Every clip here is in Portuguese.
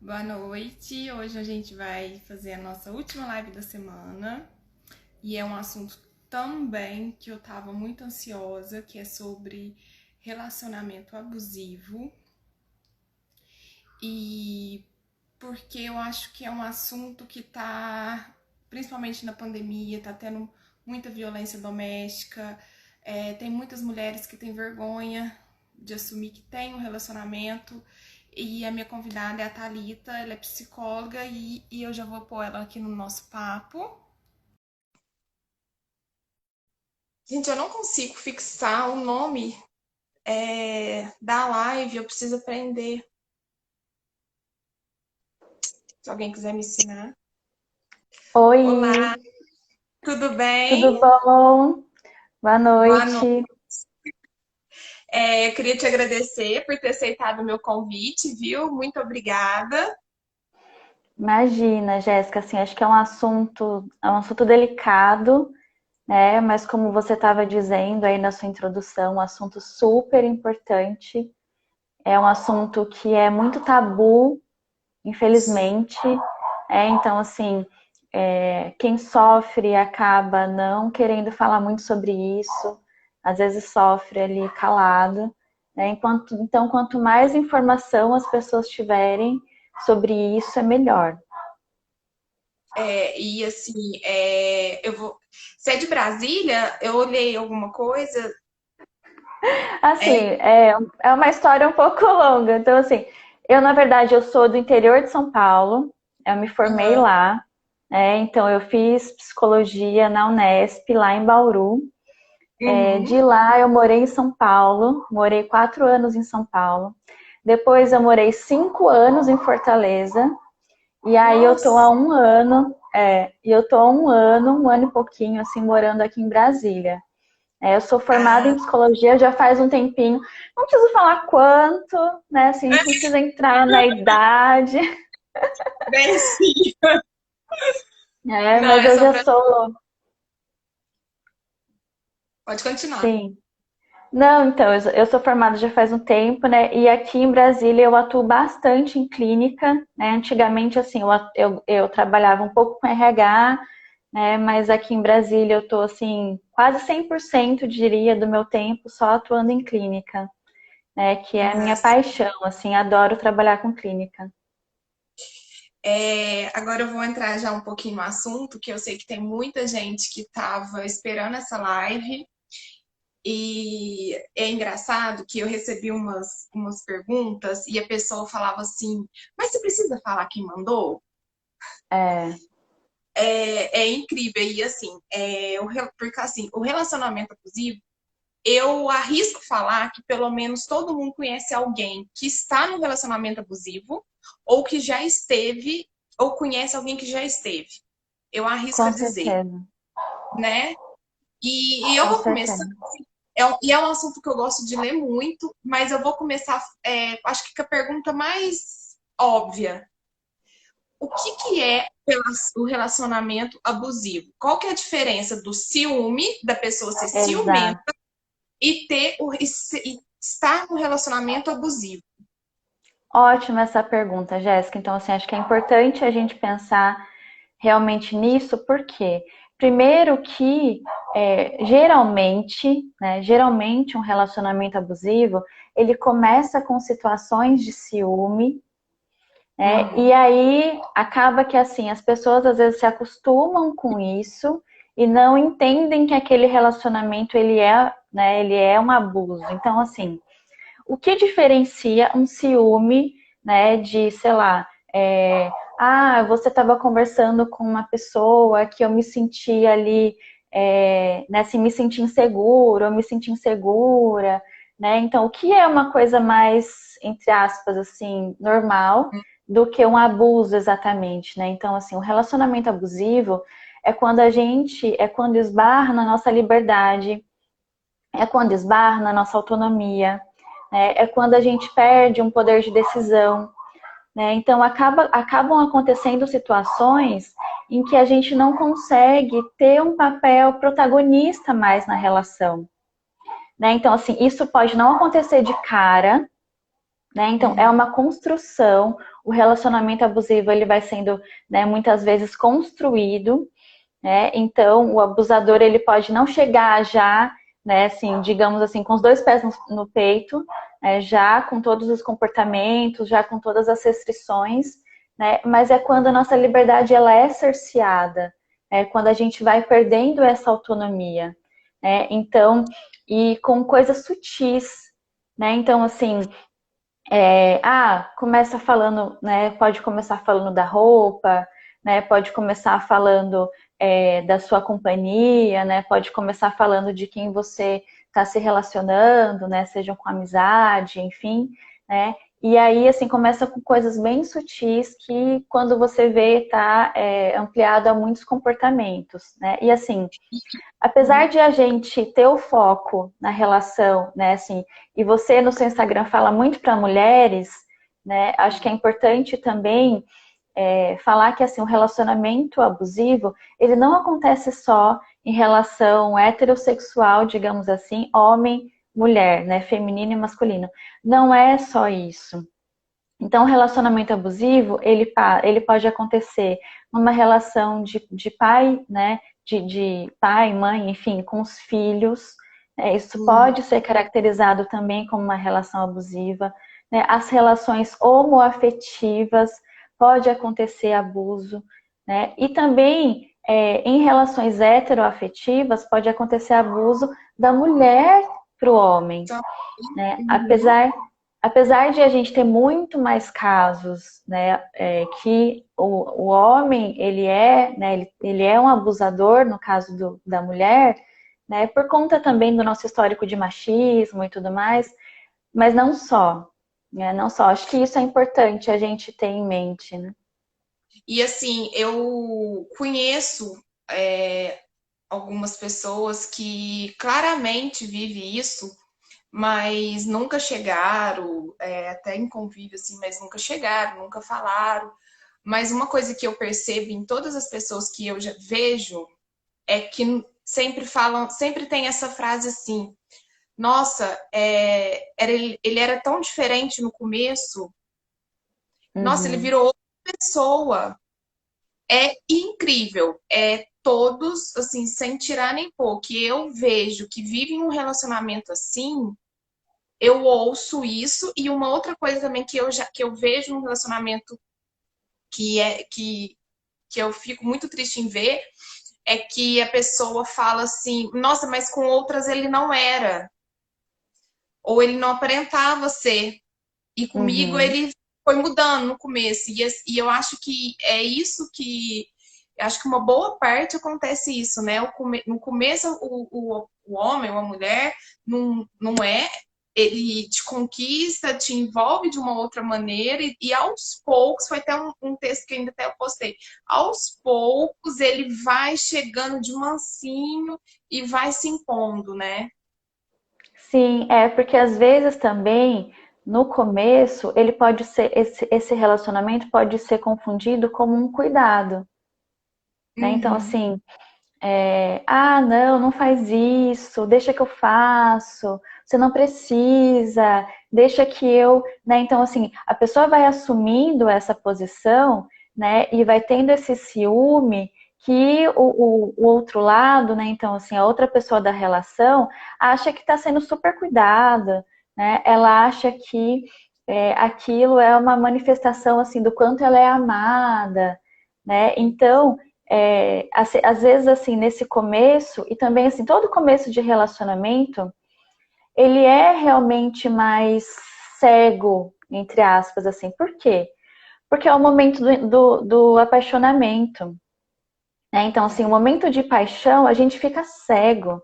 Boa noite. Hoje a gente vai fazer a nossa última live da semana e é um assunto também que eu tava muito ansiosa, que é sobre relacionamento abusivo e porque eu acho que é um assunto que tá, principalmente na pandemia, tá tendo muita violência doméstica, tem muitas mulheres que têm vergonha de assumir que tem um relacionamento. E a minha convidada é a Thalita, ela é psicóloga e eu já vou pôr ela aqui no nosso papo. Gente, eu não consigo fixar o nome da live, eu preciso aprender. Se alguém quiser me ensinar. Olá, Oi, tudo bem? tudo bom? Boa Boa noite. noite. Eu queria te agradecer por ter aceitado o meu convite, viu? Muito obrigada. Imagina, Jéssica, assim, acho que é um assunto delicado, né? Mas como você estava dizendo aí na sua introdução, um assunto super importante. É um assunto que é muito tabu, infelizmente. Então, assim, quem sofre acaba não querendo falar muito sobre isso, às vezes sofre ali calado, né? Então, quanto mais informação as pessoas tiverem sobre isso, é melhor. E assim, eu vou. Você é de Brasília? Eu olhei alguma coisa. Assim, É, é uma história um pouco longa. Então, assim, na verdade, eu sou do interior de São Paulo, eu me formei aham. lá, né? Então, eu fiz psicologia na Unesp, lá em Bauru. De Uhum. lá eu morei em São Paulo, morei 4 anos em São Paulo. Depois eu morei 5 anos em Fortaleza. E aí eu tô há Nossa, um ano, um ano e pouquinho, assim, morando aqui em Brasília. Eu sou formada em ah, psicologia já faz um tempinho. Não preciso falar quanto, né? Assim, a gente não precisa entrar na idade, bem sim. Não, mas é eu só já pra. sou, Pode continuar. sim. Não, então, eu sou formada já faz um tempo, né? E aqui em Brasília eu atuo bastante em clínica, né? Antigamente, assim, eu trabalhava um pouco com RH, né? Mas aqui em Brasília eu tô, assim, quase 100%, diria, do meu tempo só atuando em clínica, né? Que é a minha Mas, paixão, assim, adoro trabalhar com clínica. agora eu vou entrar já um pouquinho no assunto, que eu sei que tem muita gente que estava esperando essa live. E é engraçado que eu recebi umas perguntas e a pessoa falava assim: Mas você precisa falar quem mandou? É, É incrível. E assim, porque assim, o relacionamento abusivo, eu arrisco falar que pelo menos todo mundo conhece alguém que está no relacionamento abusivo ou que já esteve, ou conhece alguém que já esteve. Eu arrisco a com dizer, certeza, né? E eu com vou começar. certeza. E é um assunto que eu gosto de ler muito, mas eu vou começar, acho que com a pergunta mais óbvia. O que, que é o relacionamento abusivo? Qual que é a diferença do ciúme, da pessoa ser ciumenta, Exato. e estar no relacionamento abusivo? Ótima essa pergunta, Jéssica. Então, assim, acho que é importante a gente pensar realmente nisso, porque primeiro que geralmente um relacionamento abusivo, ele começa com situações de ciúme, né? E Uhum. aí acaba que assim as pessoas às vezes se acostumam com isso e não entendem que aquele relacionamento ele é um abuso. Então, assim, o que diferencia um ciúme, né, de, sei lá, você estava conversando com uma pessoa que eu me senti ali, né, assim, me senti inseguro, eu me senti insegura, né? Então, o que é uma coisa mais, entre aspas, assim, normal do que um abuso exatamente, né? Então, assim, o relacionamento abusivo é quando esbarra na nossa liberdade, é quando esbarra na nossa autonomia, né? É quando a gente perde um poder de decisão, né? Então acabam acontecendo situações em que a gente não consegue ter um papel protagonista mais na relação, né? Então assim, isso pode não acontecer de cara, né? Então, é Uhum. uma construção. O relacionamento abusivo, ele vai sendo, né, muitas vezes construído, né? Então, o abusador, ele pode não chegar já, né, assim, digamos assim, com os dois pés no peito, né, já com todos os comportamentos, já com todas as restrições, né? Mas é quando a nossa liberdade, ela é cerceada, é quando a gente vai perdendo essa autonomia, né? Então, e com coisas sutis, né? Então, assim, começa falando, né? Pode começar falando da roupa, né? Pode começar falando da sua companhia, né? Pode começar falando de quem você está se relacionando, né? Sejam com amizade, enfim, né? E aí, assim, começa com coisas bem sutis que, quando você vê, tá ampliado a muitos comportamentos, né? E assim, apesar Uhum. de a gente ter o foco na relação, né, assim, e você no seu Instagram fala muito para mulheres, né, acho que é importante também falar que, assim, o relacionamento abusivo, ele não acontece só em relação heterossexual, digamos assim, homem, mulher, né, feminino e masculino. Não é só isso. Então, o relacionamento abusivo, ele pode acontecer numa relação de pai, né? De pai, mãe, enfim, com os filhos. Isso Uhum. pode ser caracterizado também como uma relação abusiva. Né? As relações homoafetivas, pode acontecer abuso. Né? E também, em relações heteroafetivas, pode acontecer abuso da mulher para o homem, Então, né? uhum. Apesar de a gente ter muito mais casos, né, que o homem, né, ele é um abusador, no caso da mulher, né, por conta também do nosso histórico de machismo e tudo mais, mas não só, né, não só. Acho que isso é importante a gente ter em mente, né? E assim, eu conheço algumas pessoas que claramente vivem isso, mas nunca chegaram, até em convívio, assim, mas nunca chegaram, nunca falaram. Mas uma coisa que eu percebo em todas as pessoas que eu já vejo é que sempre falam, sempre tem essa frase assim: nossa, ele era tão diferente no começo, nossa, ele Uhum, virou outra pessoa. É incrível. É todos, assim, sem tirar nem pôr, que eu vejo que vivem um relacionamento assim, eu ouço isso. E uma outra coisa também que eu vejo num relacionamento que eu fico muito triste em ver é que a pessoa fala assim: nossa, mas com outras ele não era, ou ele não aparentava ser. E comigo uhum. ele foi mudando no começo. E eu acho que é isso que. Eu acho que uma boa parte acontece isso, né? No começo, o homem ou a mulher não é. Ele te conquista, te envolve de uma outra maneira, e aos poucos, foi até um texto que ainda até eu postei. Aos poucos ele vai chegando de mansinho e vai se impondo, né? Sim, porque às vezes também, no começo, ele pode ser, esse relacionamento pode ser confundido como um cuidado, né? Então, Uhum. assim, não, não faz isso, deixa que eu faço, você não precisa, deixa que eu, né? Então, assim, a pessoa vai assumindo essa posição, né? E vai tendo esse ciúme que o outro lado, né? Então, assim, a outra pessoa da relação acha que está sendo super cuidada, né? Ela acha que aquilo é uma manifestação, assim, do quanto ela é amada, né? Então, às vezes, assim, nesse começo, e também, assim, todo começo de relacionamento, ele é realmente mais cego, entre aspas, assim. Por quê? Porque é o momento do apaixonamento, né? Então, assim, o momento de paixão, a gente fica cego,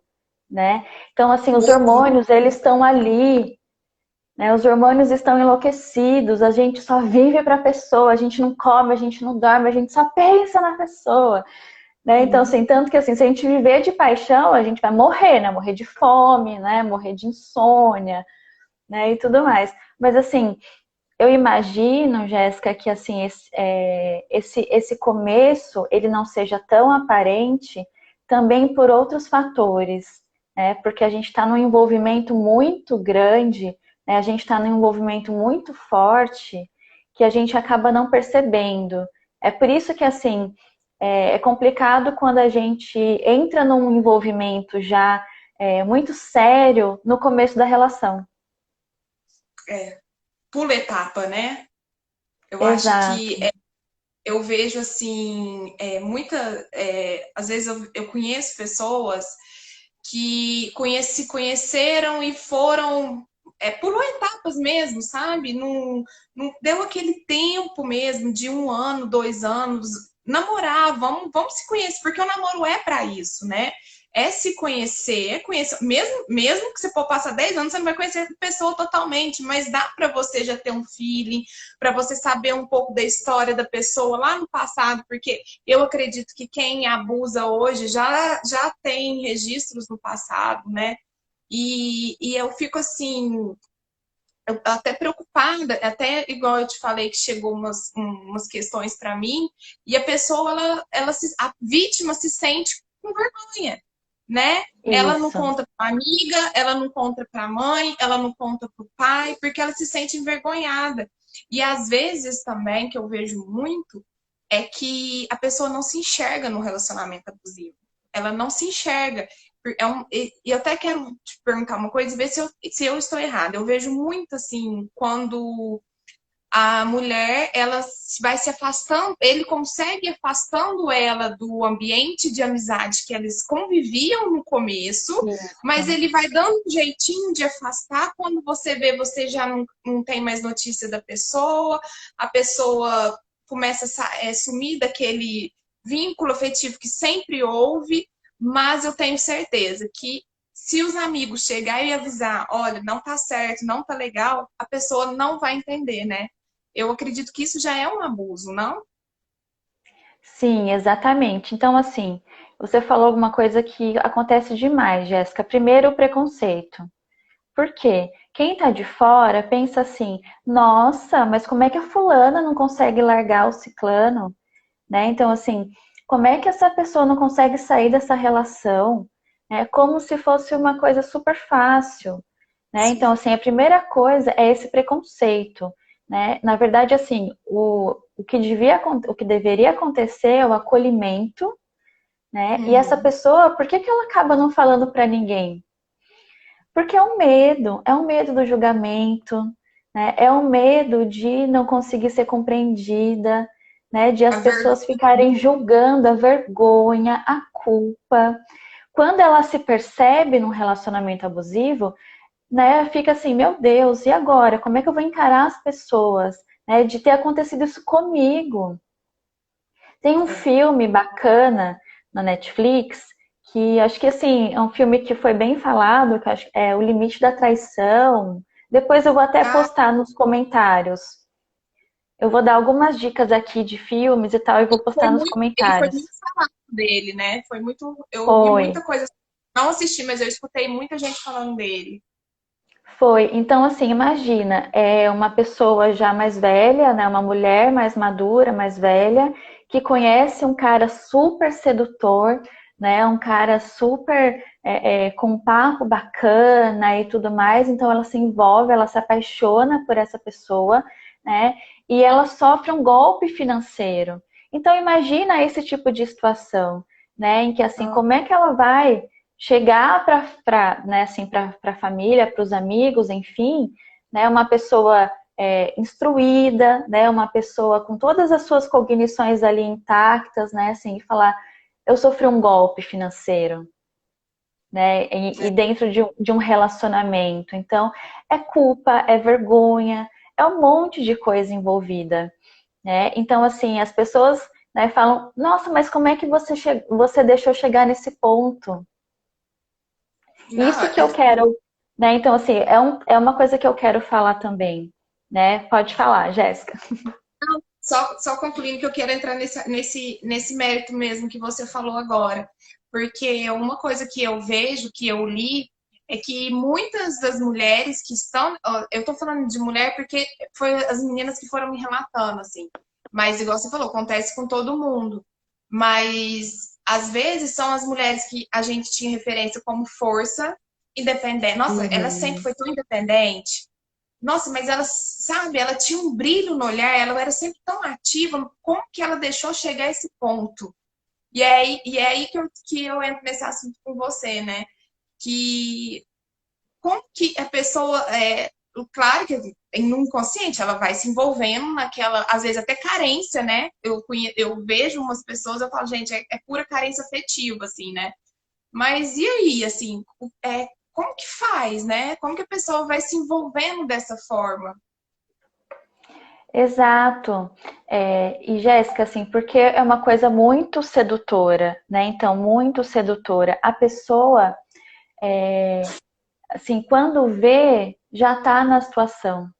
né? Então, assim, os Uhum. hormônios, eles estão ali, né? Os hormônios estão enlouquecidos, a gente só vive para a pessoa, a gente não come, a gente não dorme, a gente só pensa na pessoa. Né? Então, Uhum. assim, tanto que assim, se a gente viver de paixão, a gente vai morrer, né? Morrer de fome, né? Morrer de insônia, né? E tudo mais. Mas assim, eu imagino, Jéssica, que assim, esse começo ele não seja tão aparente também por outros fatores, né? Porque a gente está num envolvimento muito grande né? A gente está num envolvimento muito forte que a gente acaba não percebendo. É por isso que, assim, é complicado quando a gente entra num envolvimento já muito sério no começo da relação. É, pula etapa, né? Eu acho que Exato. eu vejo assim, às vezes eu conheço pessoas que se conheceram e foram, pulou etapas mesmo, sabe? Não deu aquele tempo mesmo de 1 ano, 2 anos, namorar, vamos se conhecer, porque o namoro é para isso, né? É se conhecer, mesmo que você for passar 10 anos, você não vai conhecer a pessoa totalmente, mas dá para você já ter um feeling, para você saber um pouco da história da pessoa lá no passado, porque eu acredito que quem abusa hoje já tem registros no passado, né? E eu fico assim, até preocupada, até igual eu te falei que chegou umas questões para mim, e a pessoa, a vítima se sente com vergonha, né? Ela não Isso. conta para amiga, ela não conta para a mãe, ela não conta para o pai, porque ela se sente envergonhada. E às vezes também, que eu vejo muito, é que a pessoa não se enxerga no relacionamento abusivo. Ela não se enxerga. E eu até quero te perguntar uma coisa e ver se eu estou errada. Eu vejo muito assim, quando a mulher ela vai se afastando, ele consegue afastando ela do ambiente de amizade que eles conviviam no começo, mas Isso. ele vai dando um jeitinho de afastar. Quando você vê, você já não tem mais notícia da pessoa, a pessoa começa a sumir daquele vínculo afetivo que sempre houve, mas eu tenho certeza que se os amigos chegarem e avisar, olha, não tá certo, não tá legal, a pessoa não vai entender, né? Eu acredito que isso já é um abuso, não? Sim, exatamente. Então, assim, você falou alguma coisa que acontece demais, Jéssica. Primeiro, o preconceito. Por quê? Quem tá de fora pensa assim: nossa, mas como é que a fulana não consegue largar o ciclano? Né? Então, assim, como é que essa pessoa não consegue sair dessa relação? É como se fosse uma coisa super fácil, né? Então, Sim. assim, a primeira coisa é esse preconceito, né? Na verdade, assim, o que deveria acontecer é o acolhimento, né? E essa Uhum. pessoa, por que que ela acaba não falando para ninguém? Porque é um medo do julgamento, né? É um medo de não conseguir ser compreendida, né? De A as pessoas vergonha. ficarem julgando a vergonha, a culpa. Quando ela se percebe num relacionamento abusivo, né, fica assim, meu Deus, e agora? Como é que eu vou encarar as pessoas? Né, de ter acontecido isso comigo. Tem um É. filme bacana na Netflix que acho que assim é um filme que foi bem falado, que acho, é O Limite da Traição. Depois eu vou até Ah, postar nos comentários. Eu vou dar algumas dicas aqui de filmes e tal e vou postar nos ele foi comentários. muito falado dele, né? Foi muito. Eu ouvi Foi, muita coisa. Não assisti, mas eu escutei muita gente falando dele. foi. Então, assim, imagina, é uma pessoa já mais velha, né? Uma mulher mais madura, mais velha, que conhece um cara super sedutor, né? Um cara super com um papo bacana e tudo mais. Então, ela se envolve, ela se apaixona por essa pessoa, né? E ela sofre um golpe financeiro. Então, imagina esse tipo de situação, né? Em que, assim, Ah, como é que ela vai chegar para né, assim, para a família, para os amigos, enfim, né, uma pessoa instruída, né, uma pessoa com todas as suas cognições ali intactas, né, assim, e falar, eu sofri um golpe financeiro, né, e dentro de um relacionamento. Então, é culpa, é vergonha, é um monte de coisa envolvida, né? Então, assim, as pessoas, né, falam, nossa, mas como é que você deixou chegar nesse ponto? não, Isso que eu quero, né? Então, assim, é uma coisa que eu quero falar também, né? Pode falar, Jéssica. só concluindo que eu quero entrar nesse mérito mesmo que você falou agora. Porque uma coisa que eu vejo, que eu li, é que muitas das mulheres que estão. Eu estou falando de mulher porque foi as meninas que foram me relatando, assim. Mas, igual você falou, acontece com todo mundo. Mas, às vezes, são as mulheres que a gente tinha referência como força independente. Nossa, ela sempre Uhum. foi tão independente. nossa, mas ela, sabe, ela tinha um brilho no olhar, ela era sempre tão ativa, como que ela deixou chegar a esse ponto? E é aí que eu entro nesse assunto com você, né? Que como que a pessoa, claro que no inconsciente ela vai se envolvendo naquela, às vezes até carência, né? Eu vejo umas pessoas, eu falo, gente, é pura carência afetiva, assim, né? Mas e aí, assim, como que faz, né? Como que a pessoa vai se envolvendo dessa forma? Exato. E Jéssica, assim, porque é uma coisa muito sedutora, né? Então, muito sedutora. A pessoa, assim, quando vê, já tá na situação,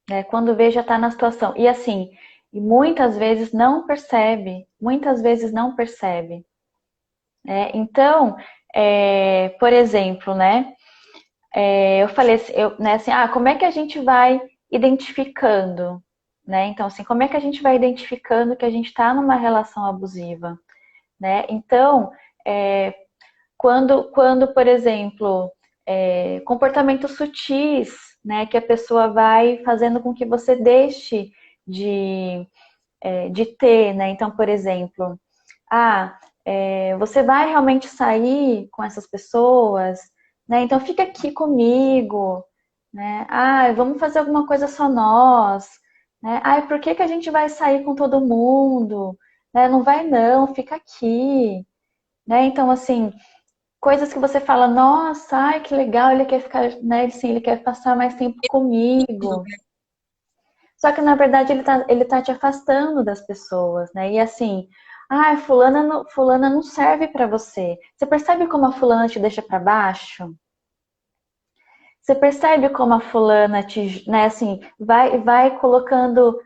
né? Quando vê, já tá na situação. E assim, e muitas vezes não percebe, muitas vezes não percebe, né? Então, por exemplo, né? Eu falei assim, né, assim, como é que a gente vai identificando, né? Então, assim, como é que a gente vai identificando que a gente está numa relação abusiva, né? Então, é, quando, por exemplo, comportamentos sutis, né, que a pessoa vai fazendo com que você deixe de, de ter, né? Então, por exemplo, você vai realmente sair com essas pessoas, né? Então fica aqui comigo, né? Vamos fazer alguma coisa só nós, né? Por que que a gente vai sair com todo mundo? Né? Não vai não, fica aqui, né? Então assim, coisas que você fala, nossa, que legal, ele quer ficar, né? Sim, ele quer passar mais tempo comigo. Só que na verdade ele tá te afastando das pessoas, né? E assim, fulana não serve pra você. Você percebe como a fulana te deixa pra baixo? Você percebe como a fulana te, né, assim, vai colocando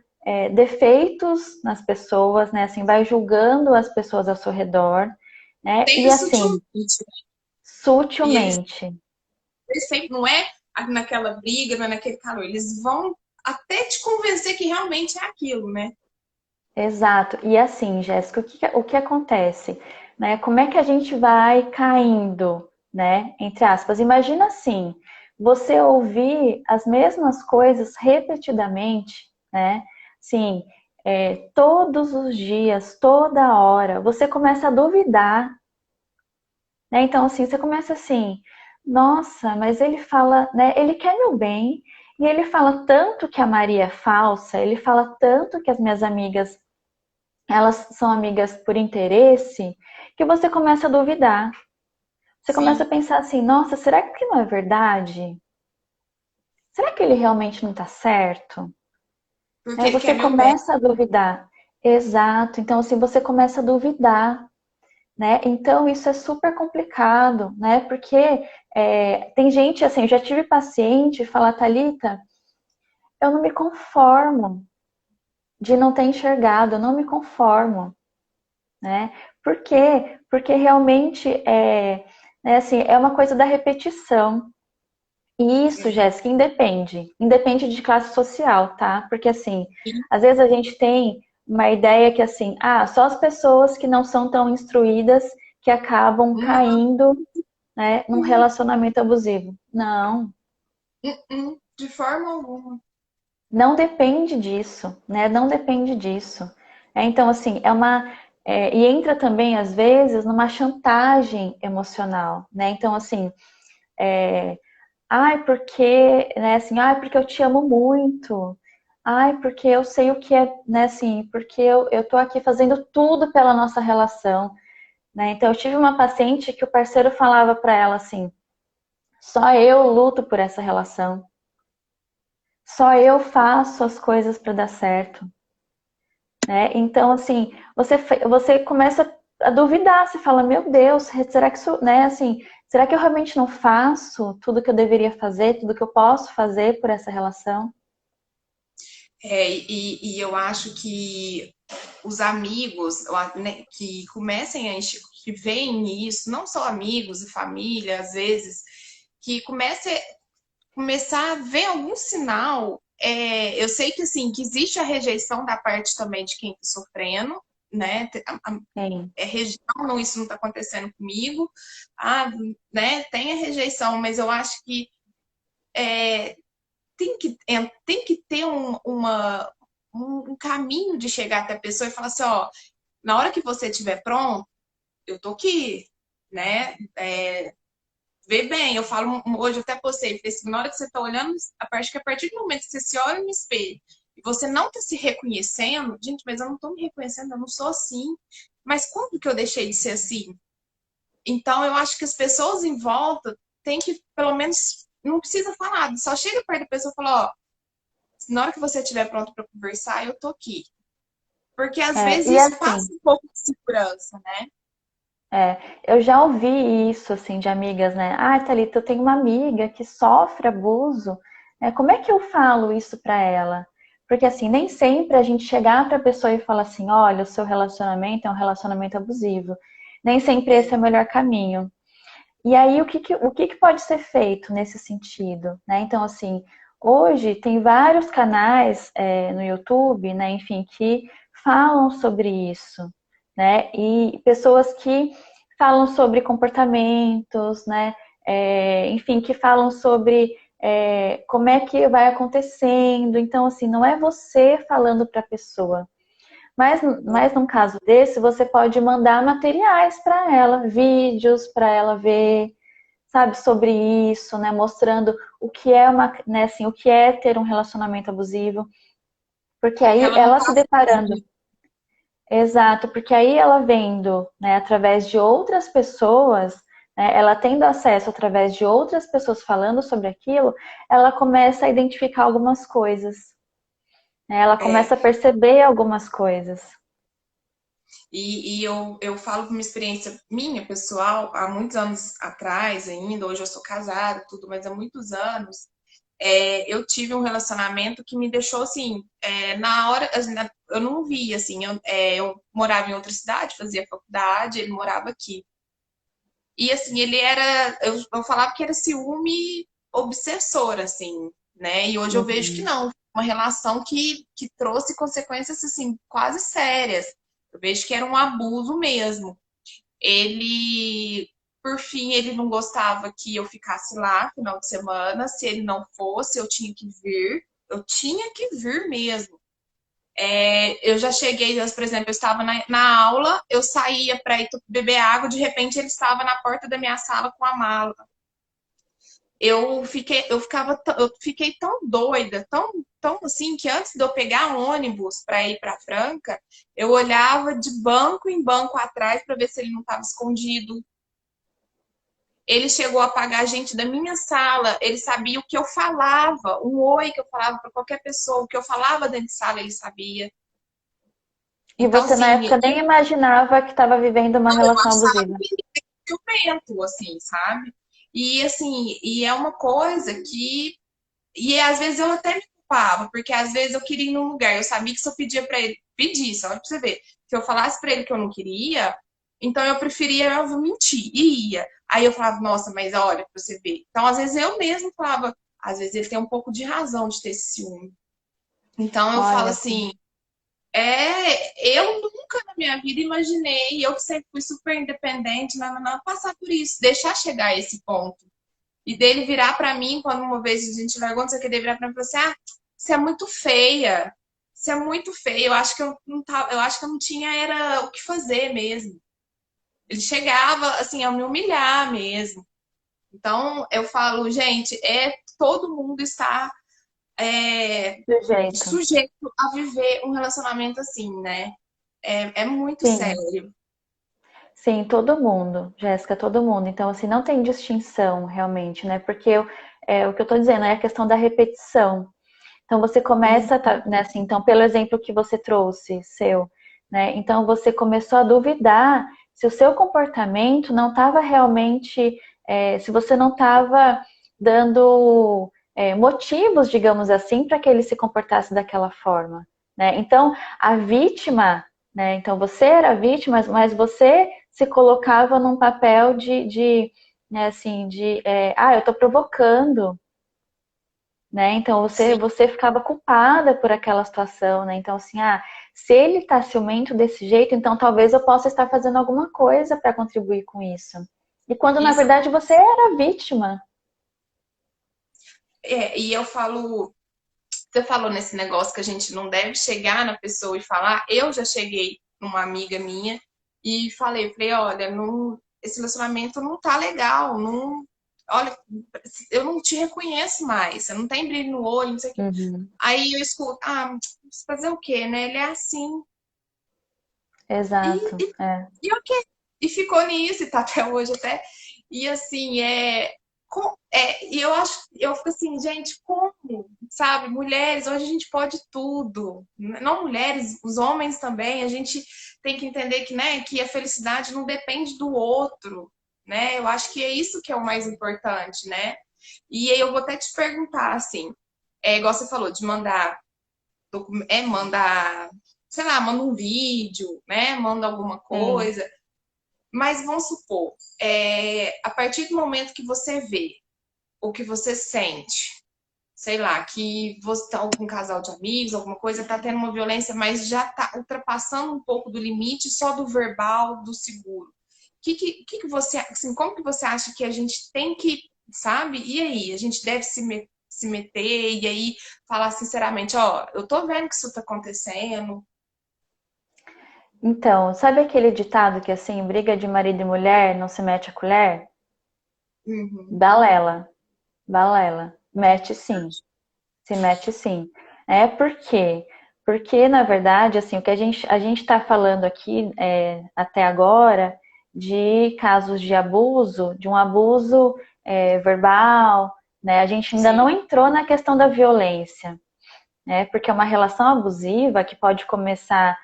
defeitos nas pessoas, né? Assim, vai julgando as pessoas ao seu redor, né? E Sempre assim, sutilmente. E sutilmente. eles sempre, não é naquela briga, não é naquele calor. Eles vão até te convencer que realmente é aquilo, né? Exato. E assim, Jéssica, o que acontece? Né? Como é que a gente vai caindo, né? Entre aspas. Imagina assim, você ouvir as mesmas coisas repetidamente, né? Sim, todos os dias, toda hora, você começa a duvidar, né? Então, assim, você começa assim, nossa, mas ele fala, né? Ele quer meu bem, e ele fala tanto que a Maria é falsa, ele fala tanto que as minhas amigas elas são amigas por interesse, que você começa a duvidar. Você começa a Sim. pensar assim, nossa, será que não é verdade? Será que ele realmente não está certo? Porque Aí ele você quer meu bem. começa a duvidar. Exato. Então, assim, você começa a duvidar, né? Então, isso é super complicado, né? Porque tem gente, assim, eu já tive paciente falar, Thalita, eu não me conformo de não ter enxergado, eu não me conformo. Né? Por quê? Porque realmente assim, é uma coisa da repetição. E isso, Jéssica, independe de classe social, tá? Porque assim, às vezes a gente tem uma ideia que assim, só as pessoas que não são tão instruídas que acabam Não, caindo, né, num relacionamento abusivo. Não, de forma alguma. não depende disso, né? Não depende disso. Então, assim, e entra também, às vezes, numa chantagem emocional, né? Então, assim, porque, né, assim, porque eu te amo muito. Porque eu sei o que é, né, assim, porque eu tô aqui fazendo tudo pela nossa relação, né? Então, eu tive uma paciente que o parceiro falava pra ela assim: só eu luto por essa relação. Só eu faço as coisas pra dar certo. Né? Então, assim, você começa a duvidar, você fala, meu Deus, será que isso, né, assim, será que eu realmente não faço tudo que eu deveria fazer, tudo que eu posso fazer por essa relação? E eu acho que os amigos, né, que comecem que veem isso, não só amigos e família, às vezes, que começar a ver algum sinal. Eu sei que assim, que existe a rejeição da parte também de quem está sofrendo, né? Sim, Região, não, isso não está acontecendo comigo. Ah, né? Tem a rejeição, mas eu acho que tem que ter um caminho de chegar até a pessoa e falar assim, ó, na hora que você estiver pronto, eu tô aqui, né? Vê bem, eu falo hoje, eu até postei, falei assim, na hora que você tá olhando, que a partir do momento que você se olha no espelho e você não tá se reconhecendo, gente, mas eu não tô me reconhecendo, eu não sou assim. Mas quando que eu deixei de ser assim? Então, eu acho que as pessoas em volta têm que, pelo menos, não precisa falar, só chega perto da pessoa e fala, ó, na hora que você estiver pronto para conversar, eu tô aqui. Porque às vezes E isso assim, passa um pouco de segurança, né? é, eu já ouvi isso, assim, de amigas, né? Ah, Thalita, eu tenho uma amiga que sofre abuso. Como é que eu falo isso pra ela? Porque, assim, nem sempre a gente chegar pra pessoa e falar assim, olha, o seu relacionamento é um relacionamento abusivo. Nem sempre esse é o melhor caminho. E aí, o que pode ser feito nesse sentido, né? Então, assim, hoje tem vários canais no YouTube, né, enfim, que falam sobre isso, né? E pessoas que falam sobre comportamentos, né? Enfim, que falam sobre como é que vai acontecendo. Então, assim, não é você falando para a pessoa, mas num caso desse, você pode mandar materiais para ela, vídeos para ela ver, sabe, sobre isso, né, mostrando o que é né, assim, o que é ter um relacionamento abusivo, porque Porque aí ela não ela tá se deparando, sozinha. exato, porque aí ela vendo, né, através de outras pessoas, né, ela tendo acesso através de outras pessoas falando sobre aquilo, ela começa a identificar algumas coisas, né, ela É, começa a perceber algumas coisas. e eu falo de uma experiência minha, pessoal, há muitos anos atrás ainda, hoje eu sou casada, tudo, mas há muitos anos, eu tive um relacionamento que me deixou assim, na hora, assim, eu não via, assim, eu morava em outra cidade, fazia faculdade, ele morava aqui. E assim, ele era, eu falava que era ciúme obsessor, assim, né? E hoje eu vejo que Uhum. não, uma relação que trouxe consequências assim quase sérias. Eu vejo que era um abuso mesmo. Ele, por fim, ele não gostava que eu ficasse lá final de semana. Se ele não fosse, eu tinha que vir. Eu tinha que vir mesmo. Eu já cheguei, por exemplo, eu estava na aula, eu saía para ir beber água, de repente ele estava na porta da minha sala com a mala. Eu fiquei tão doida, tão assim, que antes de eu pegar um ônibus para ir para Franca, eu olhava de banco em banco atrás para ver se ele não estava escondido. Ele chegou a pagar a gente da minha sala, ele sabia o que eu falava, um oi que eu falava para qualquer pessoa, o que eu falava dentro de sala, ele sabia. E Então, você na assim, época nem imaginava que estava vivendo uma eu relação achava abusiva. que ciumento, assim, sabe? E assim, e é uma coisa que. E às vezes eu até me culpava, porque às vezes eu queria ir num lugar, eu sabia que se eu pedia pra ele, pedisse, olha pra você ver, se eu falasse pra ele que eu não queria, então eu preferia eu mentir, e ia. Aí eu falava, nossa, mas olha, pra você ver. Então, às vezes eu mesmo falava, às vezes ele tem um pouco de razão de ter esse ciúme. Então eu falo Olha, assim, eu nunca na minha vida imaginei, eu que sempre fui super independente, não, passar por isso, deixar chegar a esse ponto. E dele virar pra mim, quando uma vez a gente largou, não sei o que, dele virar pra mim e falar assim, você é muito feia, você é muito feia, eu acho que eu não tava, eu acho que eu não tinha era o que fazer mesmo. Ele chegava, assim, a me humilhar mesmo. Então, eu falo, gente, todo mundo está do jeito. sujeito a viver um relacionamento assim, né? É muito Sim, sério. sim, todo mundo, Jéssica, todo mundo. Então, assim, não tem distinção realmente, né? Porque o que eu tô dizendo é a questão da repetição. Então, você começa, né, assim, então, pelo exemplo que você trouxe, seu, né? Então, você começou a duvidar se o seu comportamento não estava realmente, se você não estava dando motivos, digamos assim, para que ele se comportasse daquela forma, né? Então, a vítima, né? Então, você era a vítima, mas você se colocava num papel né, assim, eu estou provocando, né? Então Sim. você ficava culpada por aquela situação, né? Então assim, se ele tá ciumento desse jeito, então talvez eu possa estar fazendo alguma coisa para contribuir com isso. E quando na Isso verdade você era vítima. e eu falo, você falou nesse negócio que a gente não deve chegar na pessoa e falar. Eu já cheguei numa amiga minha e falei, olha, não, esse relacionamento não tá legal, não, olha, eu não te reconheço mais, você não tem brilho no olho, não sei o quê. Uhum. Aí eu escuto, fazer o quê, né? Ele é assim. E, Exato. e, É. e ok. E ficou nisso, e tá até hoje até. E assim, e eu acho, eu fico assim, gente, como? Sabe, mulheres, hoje a gente pode tudo. Não mulheres, os homens também, a gente tem que entender que, né, que a felicidade não depende do outro, né? Eu acho que é isso que é o mais importante, né? E aí eu vou até te perguntar, assim, igual você falou, de mandar, sei lá, manda um vídeo, né? Manda alguma Sim. coisa. Mas vamos supor, a partir do momento que você vê, o que você sente, sei lá, que você tá com um casal de amigos, alguma coisa, tá tendo uma violência, mas já tá ultrapassando um pouco do limite só do verbal, do seguro. Que você, assim, como que você acha que a gente tem que, sabe? E aí, a gente deve se meter e aí falar sinceramente, ó, eu tô vendo que isso tá acontecendo. Então, sabe aquele ditado que assim, briga de marido e mulher não se mete a colher? Uhum. Balela, balela. Mete sim, se mete sim. É por quê? Porque, na verdade, assim, o que a gente está falando aqui até agora de casos de abuso, de um abuso verbal, né? A gente ainda não Sim, entrou na questão da violência, né? Porque é uma relação abusiva que pode começar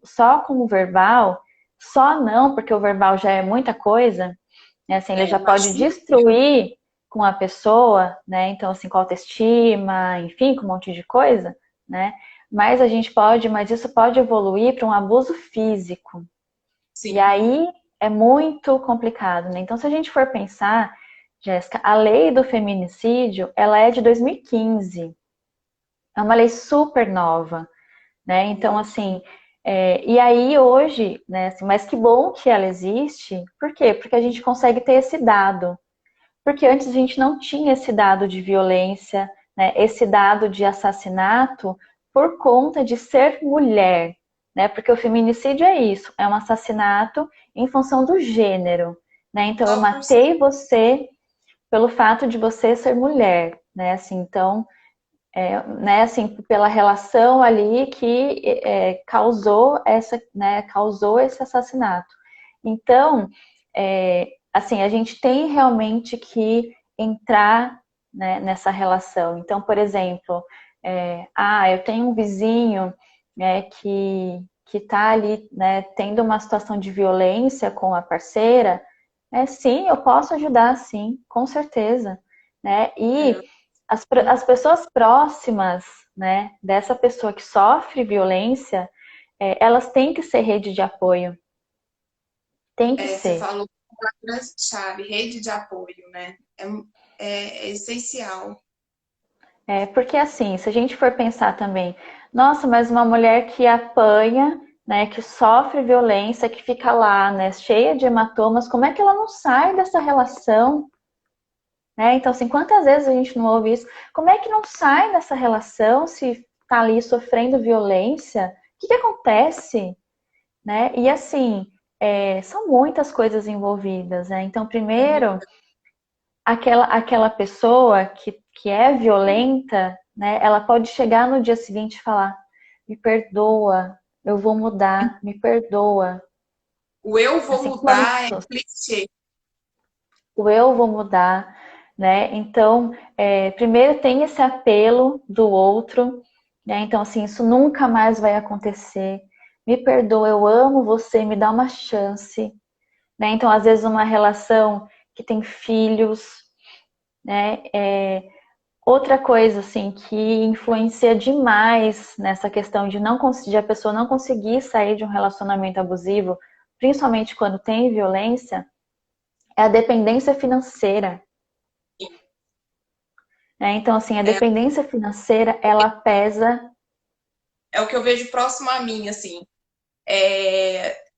só com o verbal, só não, porque o verbal já é muita coisa, né? Assim, ele já eu acho pode destruir com a pessoa, né? Então, assim, com autoestima, enfim, com um monte de coisa, né? Mas isso pode evoluir para um abuso físico. E sim. aí é muito complicado, né? Então, se a gente for pensar, Jéssica, a lei do feminicídio, ela é de 2015. É uma lei super nova, né? Então, Muito. assim, e aí hoje, né? Assim, mas que bom que ela existe. Por quê? Porque a gente consegue ter esse dado. Porque antes a gente não tinha esse dado de violência, né? Esse dado de assassinato por conta de ser mulher, né? Porque o feminicídio é isso, é um assassinato em função do gênero, né? Então eu Só por ser. matei você pelo fato de você ser mulher, né? Assim, então né, assim, pela relação ali que causou esse assassinato. Então, assim, a gente tem realmente que entrar, né, nessa relação. Então, por exemplo, eu tenho um vizinho, né, que está ali, né, tendo uma situação de violência com a parceira, sim, eu posso ajudar, sim, com certeza, né? É, E as pessoas próximas, né, dessa pessoa que sofre violência, elas têm que ser rede de apoio. Tem que você ser. falou palavra-chave, rede de apoio, né? É essencial. Porque assim, se a gente for pensar também, nossa, mas uma mulher que apanha, né, que sofre violência, que fica lá, né, cheia de hematomas, como é que ela não sai dessa relação? Né? Então, assim, quantas vezes a gente não ouve isso? Como é que não sai dessa relação se tá ali sofrendo violência? O que acontece? Né? E assim, são muitas coisas envolvidas, né? Então, primeiro, aquela pessoa que é violenta, né? Ela pode chegar no dia seguinte e falar: me perdoa, eu vou mudar, me perdoa. O eu vou Assim, mudar é quantos? clichê. O eu vou mudar, né? Então, primeiro tem esse apelo do outro, né? Então, assim, isso nunca mais vai acontecer. Me perdoa, eu amo você, me dá uma chance, né? Então, às vezes, uma relação que tem filhos, né? Outra coisa, assim, que influencia demais nessa questão de a pessoa não conseguir sair de um relacionamento abusivo, principalmente quando tem violência, é a dependência financeira. Né? Então, assim, a É, dependência financeira, ela pesa. é o que eu vejo próximo a mim, assim.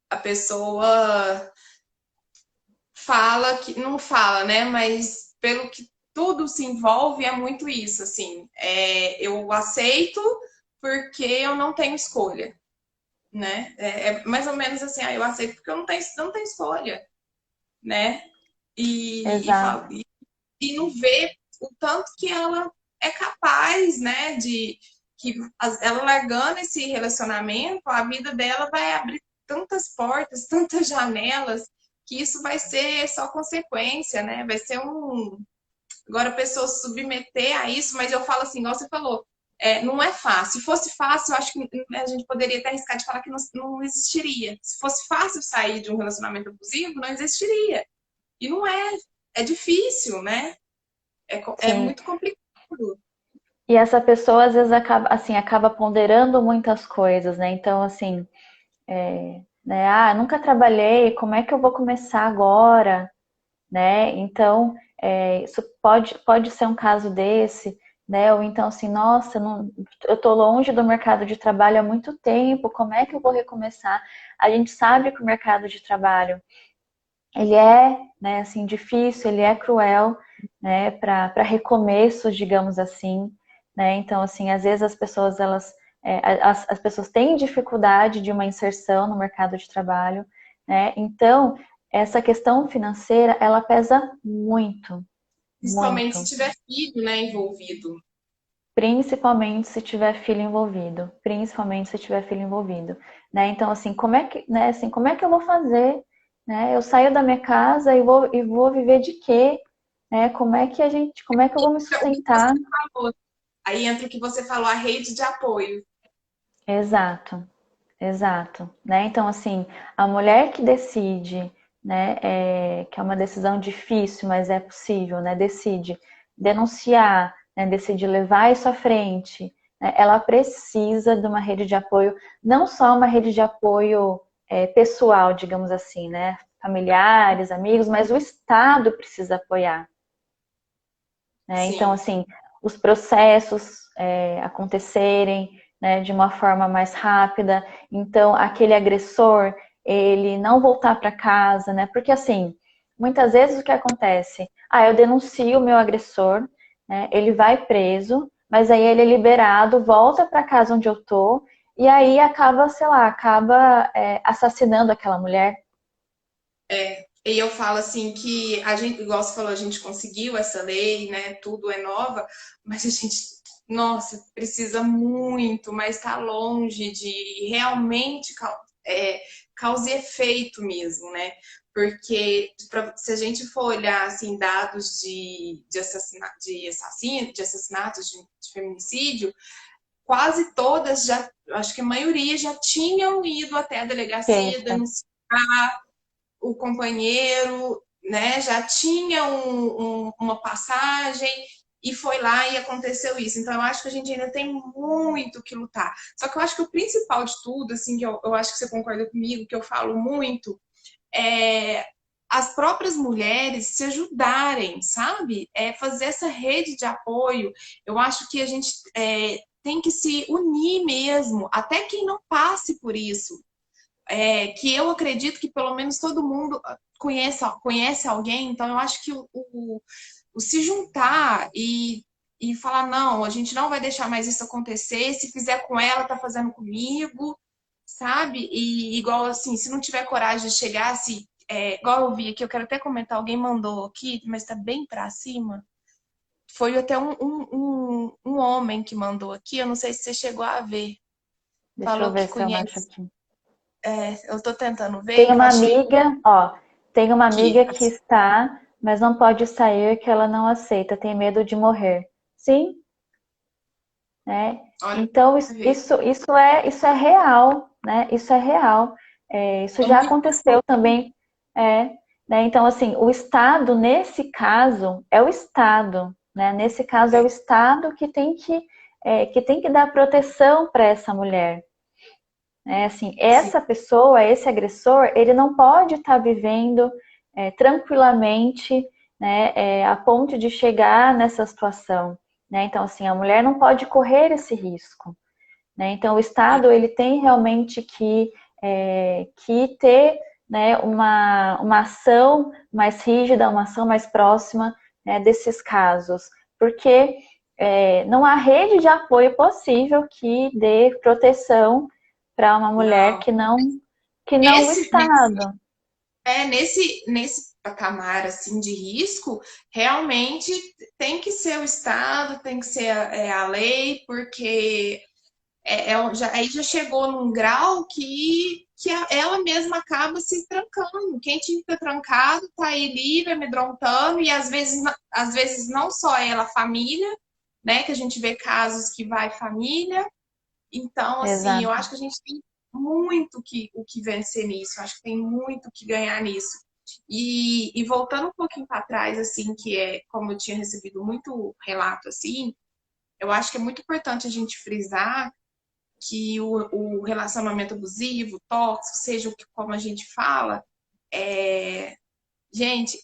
A pessoa fala que. Não fala, né? Mas pelo que tudo se envolve é muito isso, assim, eu aceito porque eu não tenho escolha, né? É mais ou menos assim, eu aceito porque eu não tenho escolha, né? Exato. E não vê o tanto que ela é capaz, né, de que ela largando esse relacionamento, a vida dela vai abrir tantas portas, tantas janelas, que isso vai ser só consequência, né? Vai ser um. Agora a pessoa se submeter a isso, mas eu falo assim, igual você falou, não é fácil. Se fosse fácil, eu acho que a gente poderia até arriscar de falar que não existiria. Se fosse fácil sair de um relacionamento abusivo, não existiria. E não é. É difícil, né? É Sim. muito complicado. E essa pessoa às vezes acaba, assim, acaba ponderando muitas coisas, né? Então, assim, né? Ah, nunca trabalhei, como é que eu vou começar agora, né? Então, isso pode ser um caso desse, né? Ou então, assim, nossa, não, eu tô longe do mercado de trabalho há muito tempo, como é que eu vou recomeçar? A gente sabe que o mercado de trabalho ele é, né, assim, difícil, ele é cruel, né, para recomeços, digamos assim, né? Então, assim, às vezes as pessoas elas as pessoas têm dificuldade de uma inserção no mercado de trabalho, né? Então, essa questão financeira, ela pesa muito, Principalmente se muito. tiver filho, né, envolvido. Principalmente se tiver filho envolvido, principalmente se tiver filho envolvido, né? Então, assim, como é que, né, assim, como é que eu vou fazer, né? Eu saio da minha casa e vou viver de quê, né? Como é que eu vou me Então, o que você sustentar? falou. Aí entra o que você falou, a rede de apoio. Exato, exato, né? Então, assim, a mulher que decide, né, que é uma decisão difícil, mas é possível, né? Decide denunciar, né, decide levar isso à frente, né, ela precisa de uma rede de apoio, não só uma rede de apoio pessoal, digamos assim, né? Familiares, amigos, mas o Estado precisa apoiar, né? Então, Sim. assim, os processos acontecerem, né, de uma forma mais rápida. Então, aquele agressor, ele não voltar para casa, né? Porque, assim, muitas vezes o que acontece? Ah, eu denuncio o meu agressor, né? Ele vai preso, mas aí ele é liberado, volta para casa onde eu tô, e aí acaba, sei lá, acaba assassinando aquela mulher. E eu falo assim que a gente, igual você falou, a gente conseguiu essa lei, né? Tudo é nova, mas a gente, nossa, precisa muito, mas está longe de realmente causa e efeito mesmo, né? Porque se a gente for olhar assim, dados de assassinatos, de feminicídio, quase todas já, acho que a maioria já tinham ido até a delegacia Queixa. denunciar o companheiro, né, já tinha uma passagem e foi lá e aconteceu isso. Então, eu acho que a gente ainda tem muito que lutar. Só que eu acho que o principal de tudo, assim, que eu acho que você concorda comigo, que eu falo muito, é as próprias mulheres se ajudarem, sabe? Fazer essa rede de apoio. Eu acho que a gente tem que se unir mesmo, até quem não passe por isso, que eu acredito que pelo menos todo mundo conhece alguém, então eu acho que o se juntar e falar, não, a gente não vai deixar mais isso acontecer, se fizer com ela, tá fazendo comigo, sabe? E igual assim, se não tiver coragem de chegar, se, igual eu vi aqui, eu quero até comentar, alguém mandou aqui, mas tá bem pra cima. Foi até um homem que mandou aqui, eu não sei se você chegou a ver. Deixa eu Falou que ver se eu acho conhece. aqui. Eu tô tentando ver, Tem que eu uma achei amiga, ó, tem uma aqui. amiga que está, mas não pode sair, que ela não aceita, tem medo de morrer. Sim, né? Olha, Então pra ver. isso é real, né? Isso é real. Isso É já muito aconteceu também, é, né? Então assim, o Estado nesse caso é o Estado, né? Nesse caso é o Estado que tem que dar proteção para essa mulher. Assim, sim, essa pessoa, esse agressor, ele não pode estar vivendo tranquilamente, né, a ponto de chegar nessa situação, né? Então, assim, a mulher não pode correr esse risco, né? Então, o Estado ele tem realmente que ter, né, uma ação mais rígida, uma ação mais próxima, né, desses casos, porque não há rede de apoio possível que dê proteção para uma mulher Não. que não o Nesse, Estado. nesse patamar assim de risco, realmente tem que ser o Estado, tem que ser a lei, porque aí já chegou num grau que ela mesma acaba se trancando. Quem tinha que ter trancado tá aí livre, amedrontando, e às vezes não só ela, a família, né? Que a gente vê casos que vai família. Então, assim, eu Exato. acho que a gente tem muito o que vencer nisso, eu acho que tem muito o que ganhar nisso. E voltando um pouquinho para trás, assim, que é como eu tinha recebido muito relato assim, eu acho que é muito importante a gente frisar que o relacionamento abusivo, tóxico, seja como a gente fala, é, gente,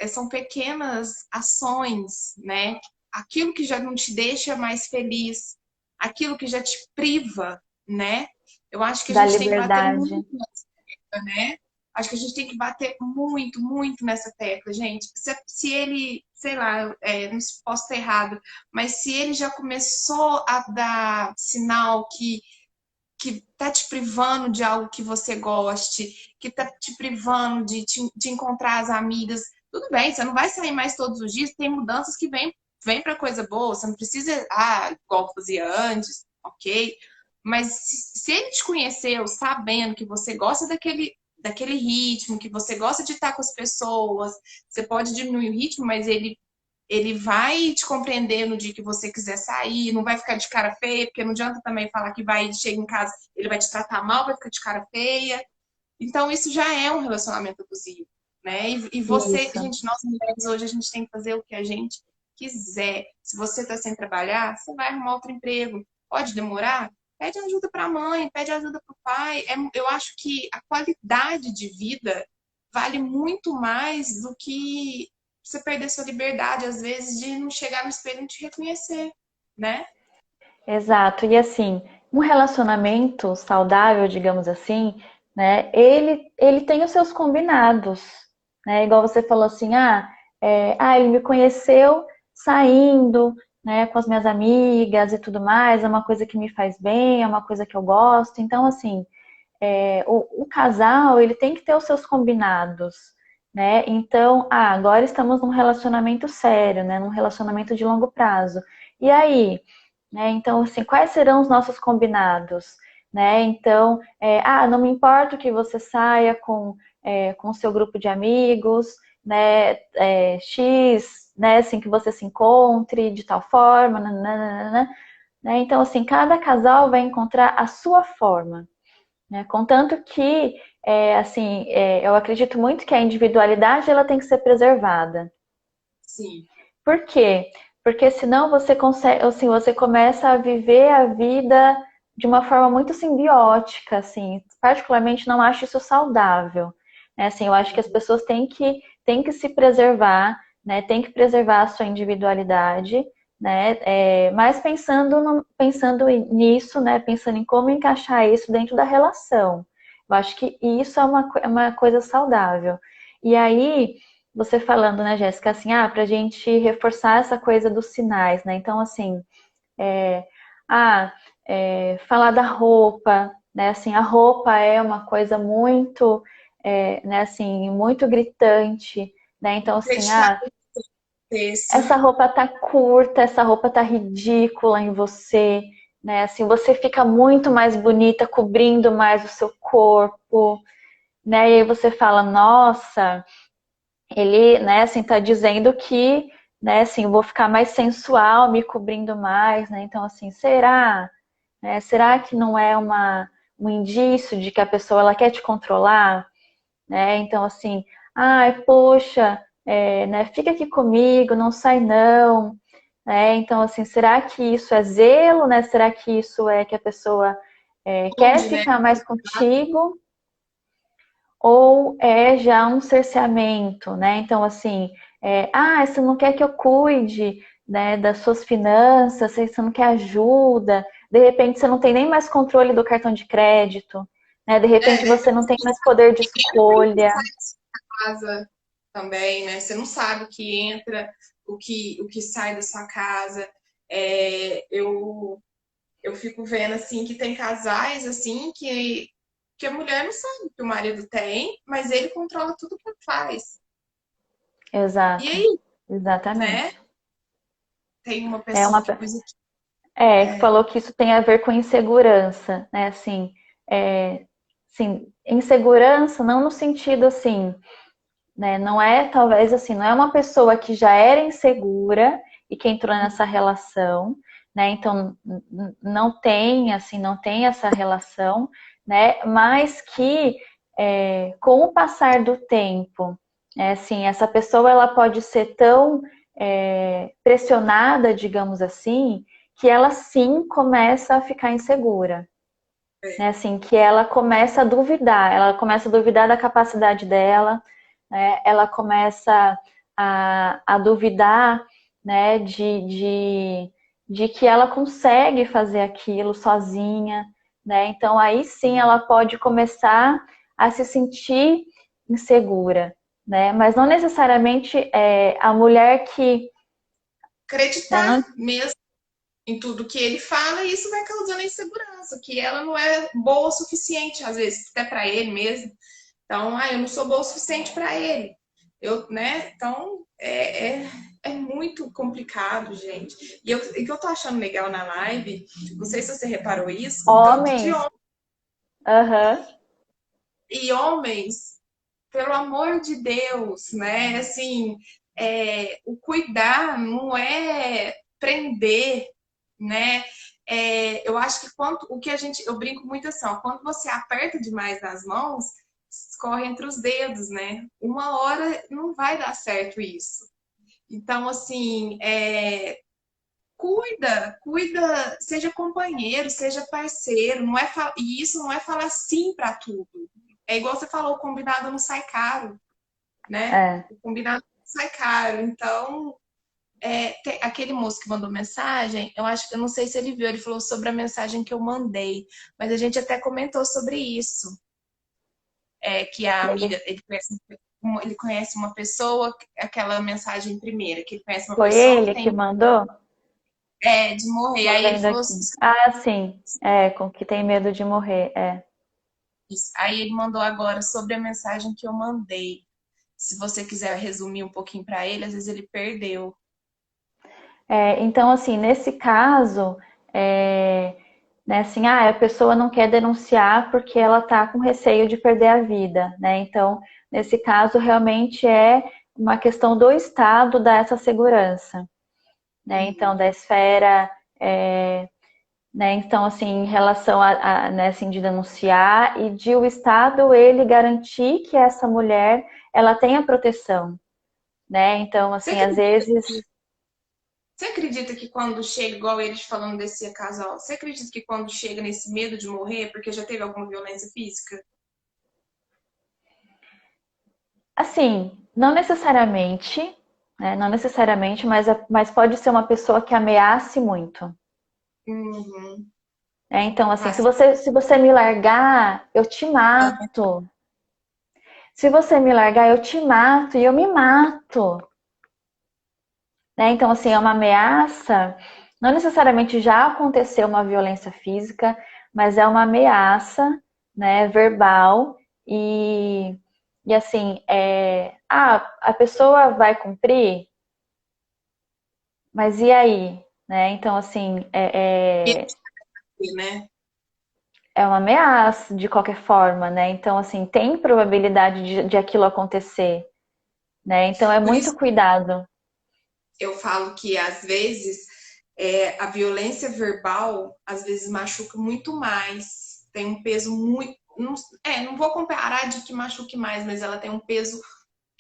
são pequenas ações, né? Aquilo que já não te deixa mais feliz, aquilo que já te priva, né? Eu acho que a Da gente tem que bater liberdade. muito, né? Acho que a gente tem que bater muito, muito nessa tecla, gente. Se ele, sei lá, não posso estar errado, mas se ele já começou a dar sinal que tá te privando de algo que você goste, que tá te privando de encontrar as amigas, tudo bem, você não vai sair mais todos os dias, tem mudanças que vem para coisa boa, você não precisa, igual fazia antes, ok? Mas se ele te conheceu sabendo que você gosta daquele ritmo, que você gosta de estar com as pessoas, você pode diminuir o ritmo, mas ele vai te compreender no dia que você quiser sair, não vai ficar de cara feia, porque não adianta também falar que vai, chega em casa, ele vai te tratar mal, vai ficar de cara feia. Então, isso já é um relacionamento abusivo, né? E você, Isso. gente, nós mulheres hoje, a gente tem que fazer o que a gente quiser. Se você está sem trabalhar, você vai arrumar outro emprego. Pode demorar? Pede ajuda para a mãe, pede ajuda para o pai. Eu acho que a qualidade de vida vale muito mais do que você perder sua liberdade, às vezes, de não chegar no espelho e te reconhecer, né? Exato. E assim, um relacionamento saudável, digamos assim, né? Ele tem os seus combinados, né? Igual você falou assim, ele me conheceu saindo, né, com as minhas amigas e tudo mais, é uma coisa que me faz bem, é uma coisa que eu gosto. Então, assim, o casal, ele tem que ter os seus combinados, né? Então, agora estamos num relacionamento sério, né? Num relacionamento de longo prazo. E aí, né? Então, assim, quais serão os nossos combinados, né? Então, não me importa que você saia com o seu grupo de amigos, né? X, né? Assim, que você se encontre de tal forma, nananana, né? Então, assim, cada casal vai encontrar a sua forma, né? Contanto que, eu acredito muito que a individualidade ela tem que ser preservada. Sim. Por quê? Porque senão você consegue, assim, você começa a viver a vida de uma forma muito simbiótica, assim. Particularmente não acho isso saudável, né? Assim, eu acho que as pessoas têm que se preservar, né? Tem que preservar a sua individualidade, né? Mas pensando nisso, né? Pensando em como encaixar isso dentro da relação. Eu acho que isso é uma coisa saudável. E aí você falando, né, Jéssica, assim, pra gente reforçar essa coisa dos sinais, né? Então, assim, é, ah, falar da roupa, né? Assim, a roupa é uma coisa muito, né, assim, muito gritante, né? Então, assim, Acreditar nisso. essa roupa tá curta, essa roupa tá ridícula em você, né? Assim, você fica muito mais bonita cobrindo mais o seu corpo, né? E aí você fala, nossa, ele, né, assim, tá dizendo que, né, assim, eu vou ficar mais sensual, me cobrindo mais, né? Então, assim, será? Né, será que não é um indício de que a pessoa ela quer te controlar, né? Então, assim, ai, poxa, né, fica aqui comigo, não sai não, né? Então, assim, será que isso é zelo, né? Será que isso é que a pessoa quer Onde, né? ficar mais contigo? Ou é já um cerceamento, né? Então, assim, você não quer que eu cuide, né, das suas finanças, você não quer ajuda, de repente você não tem nem mais controle do cartão de crédito, né? De repente De você não repente tem mais poder de você escolha. sai de casa. também, né? Você não sabe o que entra, o que sai da sua casa. Eu fico vendo assim que tem casais assim que a mulher não sabe que o marido tem, mas ele controla tudo que ela faz. E Exato, aí, né? exatamente. Tem uma É pessoa uma, que pôs aqui. falou que isso tem a ver com insegurança, né? Assim, insegurança não no sentido assim, né? Não é talvez assim, não é uma pessoa que já era insegura e que entrou nessa relação, né? Então não tem assim, não tem essa relação, né? Mas que com o passar do tempo, assim, essa pessoa ela pode ser tão pressionada, digamos assim, que ela sim começa a ficar insegura, né? Assim, que ela começa a duvidar da capacidade dela, né? Ela começa a duvidar, né, de que ela consegue fazer aquilo sozinha, né? Então aí sim ela pode começar a se sentir insegura, né? Mas não necessariamente a mulher que, né, Acreditar não, mesmo em tudo que ele fala, e isso vai causando insegurança, que ela não é boa o suficiente, às vezes, até para ele mesmo. Então, eu não sou boa o suficiente para ele. Né? Então, é muito complicado, gente. E o que eu tô achando legal na live, não sei se você reparou isso, o tanto de homens, homens aham, e homens, pelo amor de Deus, né? Assim, o cuidar não é prender, né? Eu acho que o que eu brinco muito assim, ó, quando você aperta demais nas mãos, escorre entre os dedos, né? Uma hora não vai dar certo isso. Então, assim, cuida, seja companheiro, seja parceiro, não é e isso não é falar sim para tudo. É igual você falou, o combinado não sai caro, né? é. O combinado não sai caro. Então, aquele moço que mandou mensagem, eu não sei se ele viu, ele falou sobre a mensagem que eu mandei, mas a gente até comentou sobre isso. Que a amiga, ele conhece uma pessoa, aquela mensagem primeira, que ele conhece uma Foi pessoa que ele que tem mandou? de morrer. Tô Aí ele vendo falou aqui. assim, Ah, sim. Com que tem medo de morrer. aí ele mandou agora sobre a mensagem que eu mandei. Se você quiser resumir um pouquinho para ele, às vezes ele perdeu. Então, assim, nesse caso, né, assim, a pessoa não quer denunciar porque ela tá com receio de perder a vida, né? Então, nesse caso, realmente é uma questão do Estado dar essa segurança, né? Então, da esfera, né? Então, assim, em relação né, assim, de denunciar e de o Estado ele garantir que essa mulher ela tenha proteção, né? Então, Você assim, às acredita, vezes, você acredita que quando chega, igual eles falando desse casal, você acredita que quando chega nesse medo de morrer, porque já teve alguma violência física? assim, não necessariamente, né? Não necessariamente, mas pode ser uma pessoa que ameace muito. Uhum. Então, assim, Mas, se você me largar, eu te mato. Se você me largar, eu te mato e eu me mato. Né? Então, assim, é uma ameaça. Não necessariamente já aconteceu uma violência física, mas é uma ameaça, né, verbal e assim, a pessoa vai cumprir, mas e aí? Né? Então, assim, né? é uma ameaça de qualquer forma, né? Então, assim, tem probabilidade de aquilo acontecer, né? Então, é Por isso muito cuidado. eu falo que às vezes a violência verbal às vezes machuca muito mais, tem um peso muito. Não vou comparar de que machuque mais, mas ela tem um peso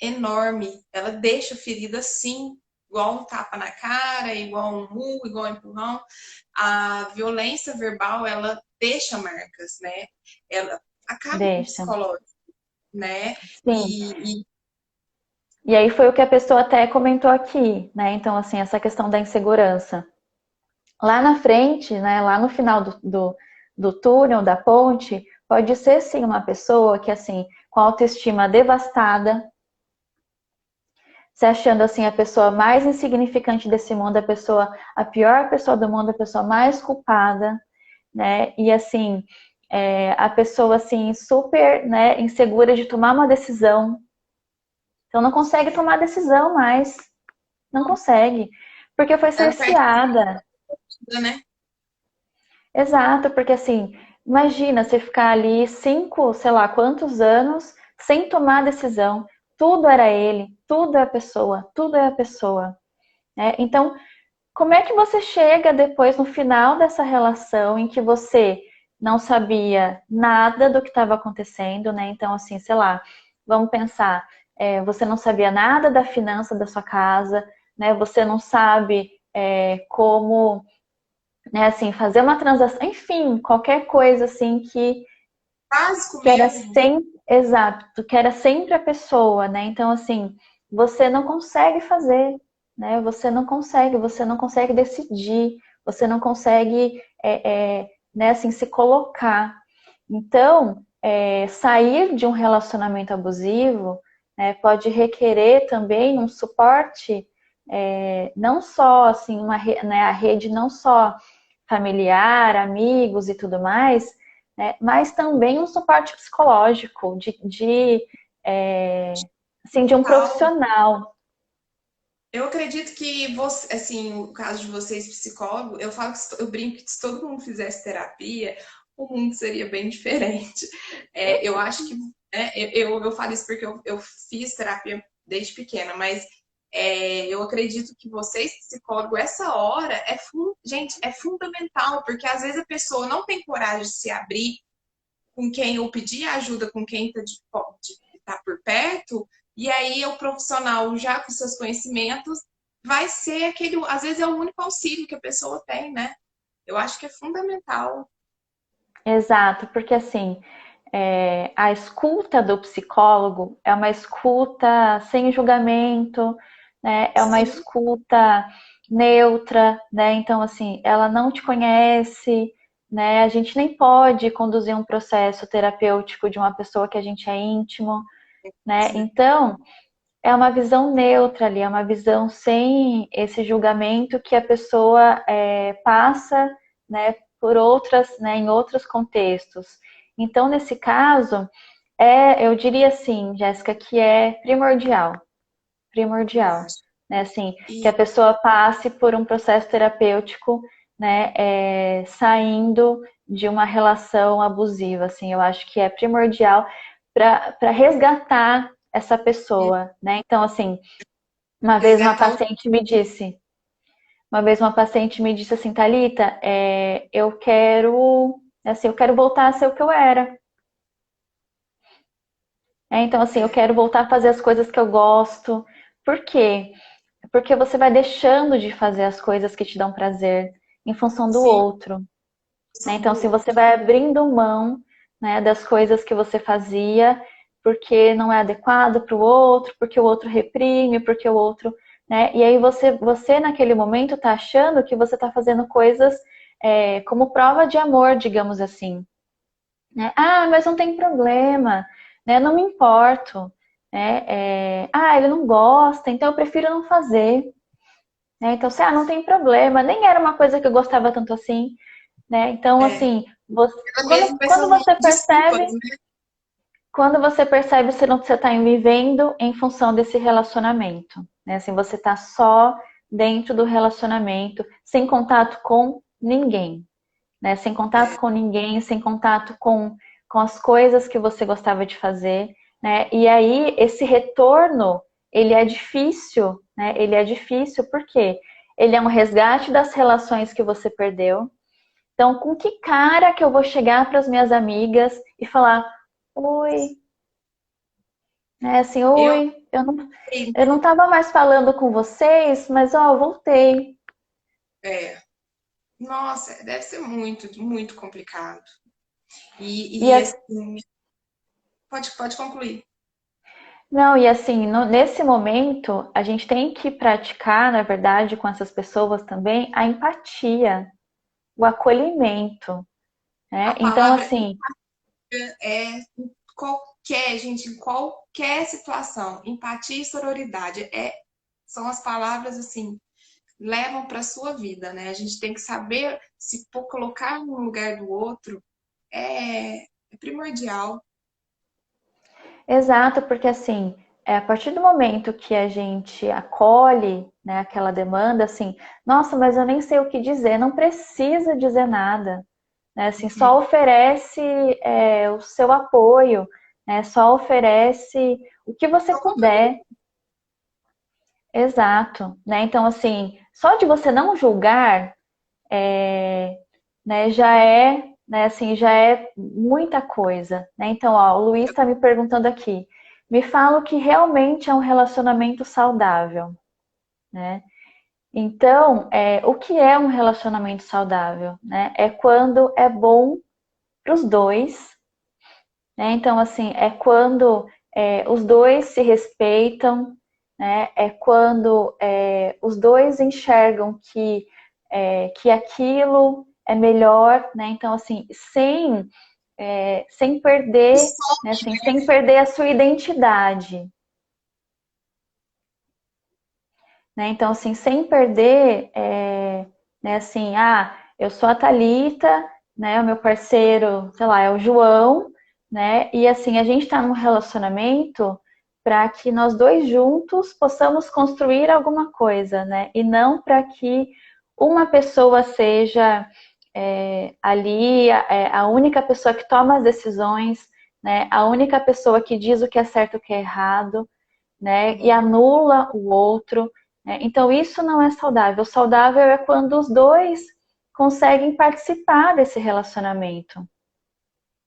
enorme. Ela deixa ferida assim, igual um tapa na cara, igual um murro, igual um empurrão. A violência verbal, ela deixa marcas, né? Ela acaba com o Deixa. psicológico, né? Sim. E aí foi o que a pessoa até comentou aqui, né? Então, assim, essa questão da insegurança. Lá na frente, né? Lá no final do túnel, da ponte, pode ser sim uma pessoa que, assim, com a autoestima devastada, se achando assim a pessoa mais insignificante desse mundo, a pior pessoa do mundo, a pessoa mais culpada, né? E assim, a pessoa assim super, né, insegura de tomar uma decisão. Então não consegue tomar decisão mais, não consegue, porque foi Ela perde cerceada. tudo, né? Exato, porque assim, imagina você ficar ali 5, sei lá, quantos anos sem tomar decisão. Tudo era ele, tudo é a pessoa, tudo é a pessoa, né? Então, como é que você chega depois no final dessa relação em que você não sabia nada do que estava acontecendo, né? Então, assim, sei lá, vamos pensar, você não sabia nada da finança da sua casa, né? Você não sabe como, né, assim, fazer uma transação, enfim, qualquer coisa assim Básico que era mesmo. sempre, exato, que era sempre a pessoa, né? Então, assim, você não consegue fazer, né? Você não consegue decidir, você não consegue, né, assim, se colocar. Então, sair de um relacionamento abusivo, né, pode requerer também um suporte, não só, assim, né, a rede não só familiar, amigos e tudo mais, né, mas também um suporte psicológico assim, de um Total. profissional. Eu acredito que você, assim, o caso de vocês, psicólogo, eu falo que eu brinco que se todo mundo fizesse terapia, o mundo seria bem diferente. Eu acho que, né, eu falo isso porque eu fiz terapia desde pequena, mas eu acredito que vocês, psicólogo, essa hora gente, é fundamental, porque às vezes a pessoa não tem coragem de se abrir com quem ou pedir ajuda com quem está tá por perto, e aí o profissional, já com seus conhecimentos, vai ser aquele, às vezes é o único auxílio que a pessoa tem, né? Eu acho que é fundamental. Exato, porque assim, a escuta do psicólogo é uma escuta sem julgamento, né? É uma Sim, escuta neutra, né? Então, assim, ela não te conhece, né? A gente nem pode conduzir um processo terapêutico de uma pessoa que a gente é íntimo, né? Então, é uma visão neutra ali, é uma visão sem esse julgamento que a pessoa passa, né, por outras, né, em outros contextos. Então, nesse caso, eu diria assim, Jéssica, que é primordial, né, assim, que e a pessoa passe por um processo terapêutico, né, saindo de uma relação abusiva, assim, eu acho que é primordial para resgatar essa pessoa, né? Então, assim, uma vez uma resgatar o. paciente me disse, uma vez uma paciente me disse assim, Thalita, eu quero voltar a ser o que eu era. Então, assim, eu É, quero voltar a fazer as coisas que eu gosto. Por quê? Porque você vai deixando de fazer as coisas que te dão prazer em função do sim, outro, né? são Então, do assim, você outro. vai abrindo mão, né, das coisas que você fazia porque não é adequado para o outro, porque o outro reprime, porque o outro, né? E aí você naquele momento está achando que você está fazendo coisas como prova de amor, digamos assim, né? Ah, mas não tem problema, né? Não me importo, né? Ele não gosta, então eu prefiro não fazer, né? Então, não tem problema, nem era uma coisa que eu gostava tanto assim, né? Então, É, assim, ela mesma vai quando só você desculpas, percebe, né? você está vivendo em função desse relacionamento, né? Assim, você está só dentro do relacionamento, sem contato com ninguém, né? Sem contato É, com ninguém, sem contato com as coisas que você gostava de fazer, né? E aí, esse retorno, ele é difícil, né? Ele é difícil porque ele é um resgate das relações que você perdeu. Então, com que cara que eu vou chegar para as minhas amigas e falar, oi, né? Assim, eu oi, eu não estava mais falando com vocês, mas ó, voltei. é, nossa, deve ser muito, muito complicado. E, E assim, pode concluir. não, e assim, nesse momento, a gente tem que praticar, na verdade, com essas pessoas também, a empatia, o acolhimento, A né? Então, palavra assim, é em qualquer, gente, em qualquer situação. Empatia e sororidade é são as palavras, assim, levam para sua vida, né? A gente tem que saber se colocar um no lugar do outro é primordial. Exato, porque assim, a partir do momento que a gente acolhe, né, aquela demanda, assim, nossa, mas eu nem sei o que dizer, não precisa dizer nada, né? Assim, só oferece o seu apoio, né? Só oferece o que você Então, puder. Exato, né? Então, assim, só de você não julgar, né, né, assim, já é muita coisa, né? Então, ó, o Luiz está me perguntando aqui, me fala o que realmente é um relacionamento saudável, né? Então, o que é um relacionamento saudável, né? É quando é bom para os dois, né? Então, assim, é quando os dois se respeitam, né? É quando os dois enxergam que aquilo é melhor, né? Então, assim, sem perder, né? Assim, sem perder a sua identidade, né? Então, assim, sem perder, né? Assim, eu sou a Thalita, né? O meu parceiro, sei lá, é o João, né? E assim, a gente está num relacionamento para que nós dois juntos possamos construir alguma coisa, né? E não para que uma pessoa seja ali a única pessoa que toma as decisões, né? A única pessoa que diz o que é certo e o que é errado, né? E anula o outro, né? Então isso não é saudável. O saudável é quando os dois conseguem participar desse relacionamento,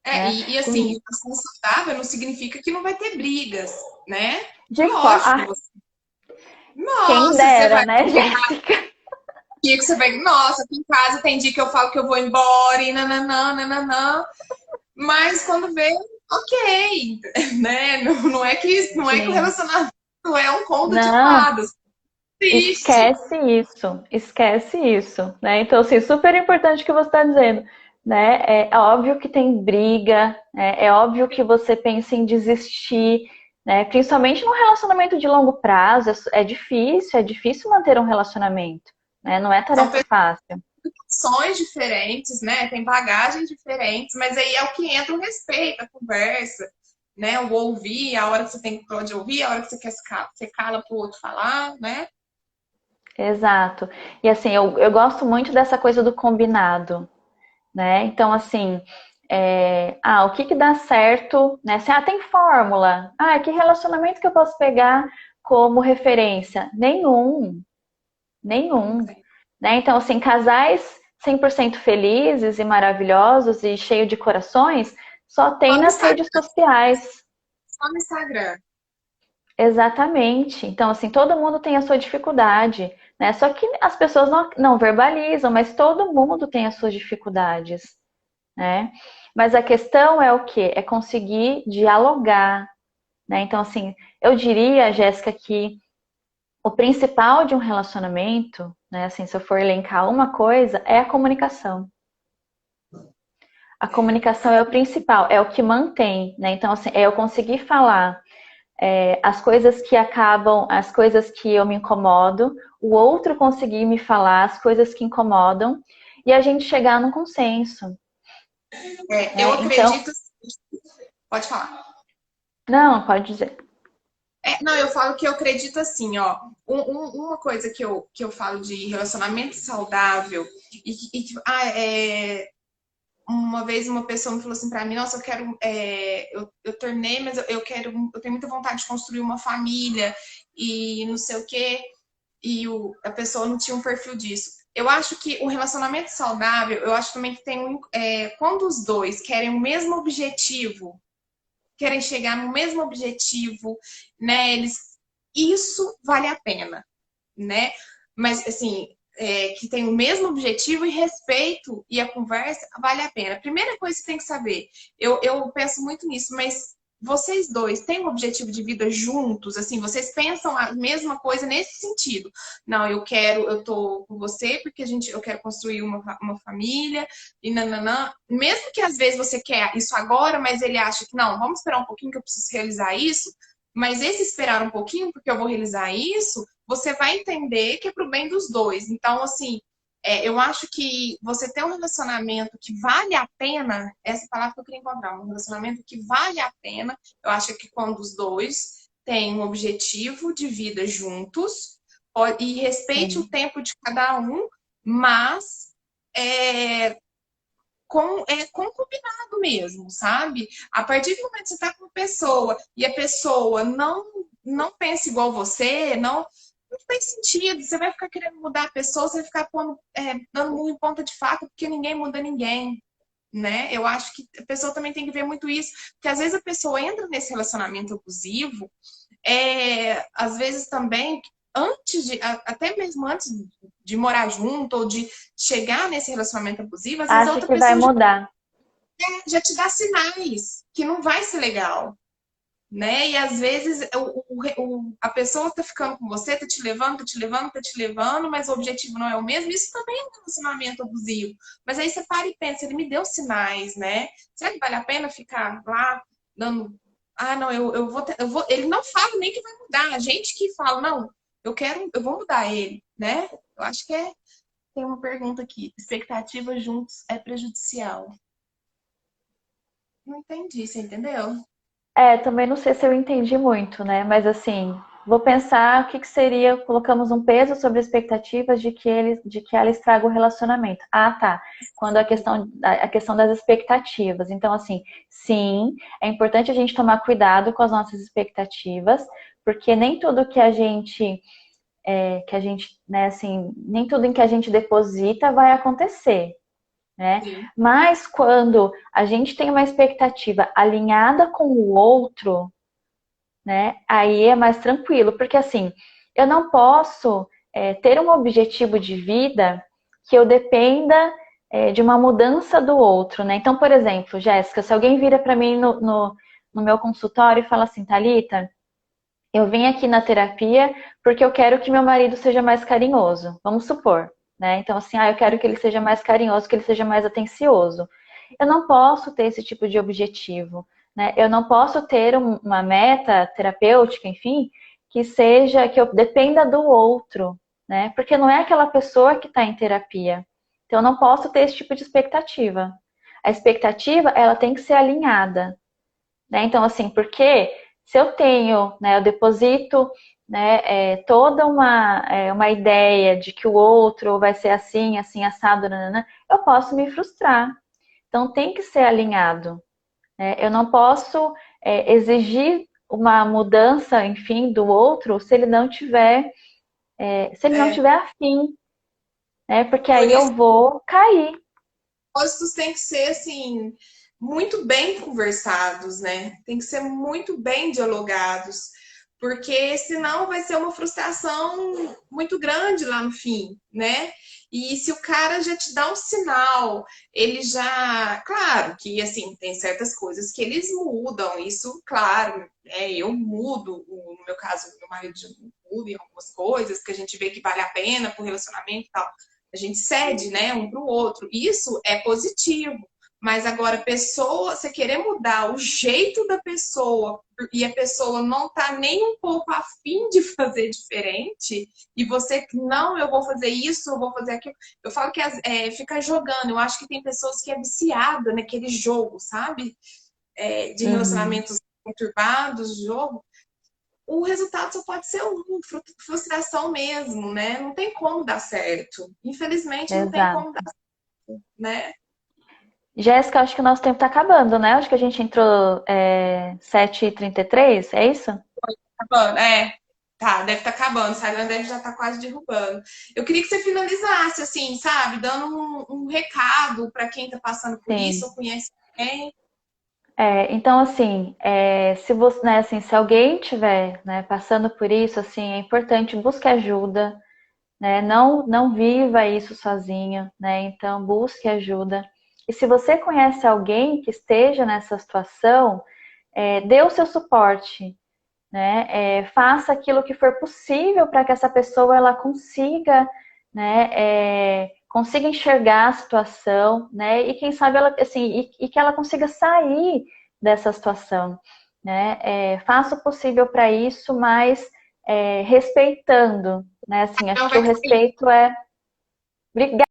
né? e assim, relação saudável não significa que não vai ter brigas, né? De Lógico, quem nossa, você dera, vai né, Jéssica? dia que você vai, nossa, aqui em casa tem dia que eu falo que eu vou embora e nananã, nananã, mas quando vê, ok, né? Não é que o Sim. relacionamento é um conto de Não, fadas. Triste. esquece isso, né? Então, assim, super importante o que você está dizendo, né? É óbvio que tem briga, né? É óbvio que você pensa em desistir, né? Principalmente num relacionamento de longo prazo, é difícil manter um relacionamento, né? Não é São tarefa fácil. pessoas diferentes, né? Tem bagagens diferentes, mas aí é o que entra o respeito, a conversa, né? O ouvir, a hora que você tem que pode ouvir, a hora que você quer você cala para o outro falar, né? Exato. E assim, eu gosto muito dessa coisa do combinado, né? Então, assim, o que que dá certo, né? Assim, tem fórmula. Que relacionamento que eu posso pegar como referência? Não Nenhum, tem. né? Então, assim, casais 100% felizes e maravilhosos e cheio de corações só Só tem no nas Instagram. redes sociais. Só no Instagram. Exatamente. Então, assim, todo mundo tem a sua dificuldade, né? Só que as pessoas não verbalizam, mas todo mundo tem as suas dificuldades, né? Mas a questão é o quê? É conseguir dialogar, né? Então, assim, eu diria, Jéssica, que o principal de um relacionamento, né? Assim, se eu for elencar uma coisa, é a comunicação. A comunicação é o principal, é o que mantém, né? Então, assim, é eu conseguir falar as coisas que eu me incomodo, o outro conseguir me falar as coisas que incomodam e a gente chegar num consenso, Eu né? Então, acredito. Pode falar. não, pode dizer. Não, eu falo que eu acredito assim, ó. Uma coisa que eu falo de relacionamento saudável uma vez uma pessoa me falou assim pra mim, nossa, eu quero, eu tornei, mas eu quero, eu tenho muita vontade de construir uma família e não sei o quê, a pessoa não tinha um perfil disso. Eu acho que o relacionamento saudável, eu acho também que tem quando os dois querem o mesmo objetivo, querem chegar no mesmo objetivo, né? Isso vale a pena, né? Mas assim, que tem o mesmo objetivo e respeito e a conversa vale a pena. Primeira coisa que você tem que saber, eu penso muito nisso, mas vocês dois têm um objetivo de vida juntos, assim, vocês pensam a mesma coisa nesse sentido. Não, eu tô com você porque eu quero construir uma família e nananã. Mesmo que às vezes você quer isso agora, mas ele acha que não, vamos esperar um pouquinho que eu preciso realizar isso. Mas esse esperar um pouquinho, porque eu vou realizar isso, você vai entender que é pro bem dos dois. Então, assim, eu acho que você ter um relacionamento que vale a pena, essa palavra que eu queria encontrar, um relacionamento que vale a pena, eu acho que quando os dois têm um objetivo de vida juntos e respeite o Sim. tempo de cada um, mas é, com combinado mesmo, sabe? A partir do momento que você está com uma pessoa e a pessoa não pensa igual você, não tem sentido. Você vai ficar querendo mudar a pessoa, você vai ficar dando murro em ponta de faca, porque ninguém muda ninguém, né? Eu acho que a pessoa também tem que ver muito isso, porque às vezes a pessoa entra nesse relacionamento abusivo, às vezes também até mesmo antes de morar junto ou de chegar nesse relacionamento abusivo, às vezes a Acha outra que vai pessoa mudar. já te dá sinais que não vai ser legal, né? E às vezes a pessoa tá ficando com você, tá te levando, tá te levando, tá te levando, mas o objetivo não é o mesmo. Isso também é um relacionamento abusivo. Mas aí você para e pensa, ele me deu sinais, né? Será que vale a pena ficar lá dando. Ah, não, eu vou. Ele não fala nem que vai mudar. A gente que fala, não, eu vou mudar ele, né? Eu acho que tem uma pergunta aqui. Expectativa juntos é prejudicial. Não entendi, você entendeu? Também não sei se eu entendi muito, né? Mas assim, vou pensar o que seria, colocamos um peso sobre expectativas de que ela estraga o relacionamento. Ah, tá. Quando a questão das expectativas. Então, assim, sim, é importante a gente tomar cuidado com as nossas expectativas, porque nem tudo que a gente, né, assim, nem tudo em que a gente deposita vai acontecer, né? Sim. Mas quando a gente tem uma expectativa alinhada com o outro, né? Aí é mais tranquilo, porque assim, eu não posso ter um objetivo de vida que eu dependa de uma mudança do outro, né? Então, por exemplo, Jéssica, se alguém vira para mim no meu consultório e fala assim, Thalita, eu vim aqui na terapia porque eu quero que meu marido seja mais carinhoso, vamos supor, né? Então, assim, eu quero que ele seja mais carinhoso, que ele seja mais atencioso. Eu não posso ter esse tipo de objetivo, né? Eu não posso ter uma meta terapêutica, enfim, que eu dependa do outro, né? Porque não é aquela pessoa que está em terapia. Então, eu não posso ter esse tipo de expectativa. A expectativa, ela tem que ser alinhada, né? Então, assim, porque se eu tenho, né, eu deposito, né, toda uma ideia de que o outro vai ser assim, assim, assado, nanana, eu posso me frustrar. Então, tem que ser alinhado, né? Eu não posso exigir uma mudança, enfim, do outro se ele não tiver, se ele não É, tiver afim, né? Porque por aí isso eu vou cair. propósitos têm que ser assim muito bem conversados, né? Tem que ser muito bem dialogados, porque senão vai ser uma frustração muito grande lá no fim, né? E se o cara já te dá um sinal, ele já, claro que assim tem certas coisas que eles mudam, isso, claro, eu mudo, no meu caso, meu marido muda em algumas coisas que a gente vê que vale a pena pro relacionamento e tal. A gente cede, né, um para o outro. Isso é positivo. Mas agora, pessoa, você querer mudar o jeito da pessoa e a pessoa não tá nem um pouco afim de fazer diferente, e você, não, eu vou fazer isso, eu vou fazer aquilo. Eu falo que fica jogando. Eu acho que tem pessoas que é viciada naquele jogo, sabe? De Uhum, relacionamentos conturbados, jogo. O resultado só pode ser frustração mesmo, né? Não tem como dar certo. Infelizmente, não tem como dar, exato. né? Jéssica, acho que o nosso tempo está acabando, né? Acho que a gente entrou 7h33, é isso? Acabando, tá, deve estar acabando, o Instagram deve já estar quase derrubando. Eu queria que você finalizasse, assim, sabe? Dando um recado para quem está passando por isso Sim. ou conhece alguém. Então, assim, se você, né, assim, se alguém tiver, né, passando por isso, assim, é importante busque ajuda, né? Não viva isso sozinho, né? Então, busque ajuda. E se você conhece alguém que esteja nessa situação, dê o seu suporte, né? Faça aquilo que for possível para que essa pessoa ela consiga, né? Consiga enxergar a situação, né? E quem sabe ela, assim, e que ela consiga sair dessa situação, né? Faça o possível para isso, mas respeitando, né? Assim, acho Não que o vai. respeito é. Obrigada.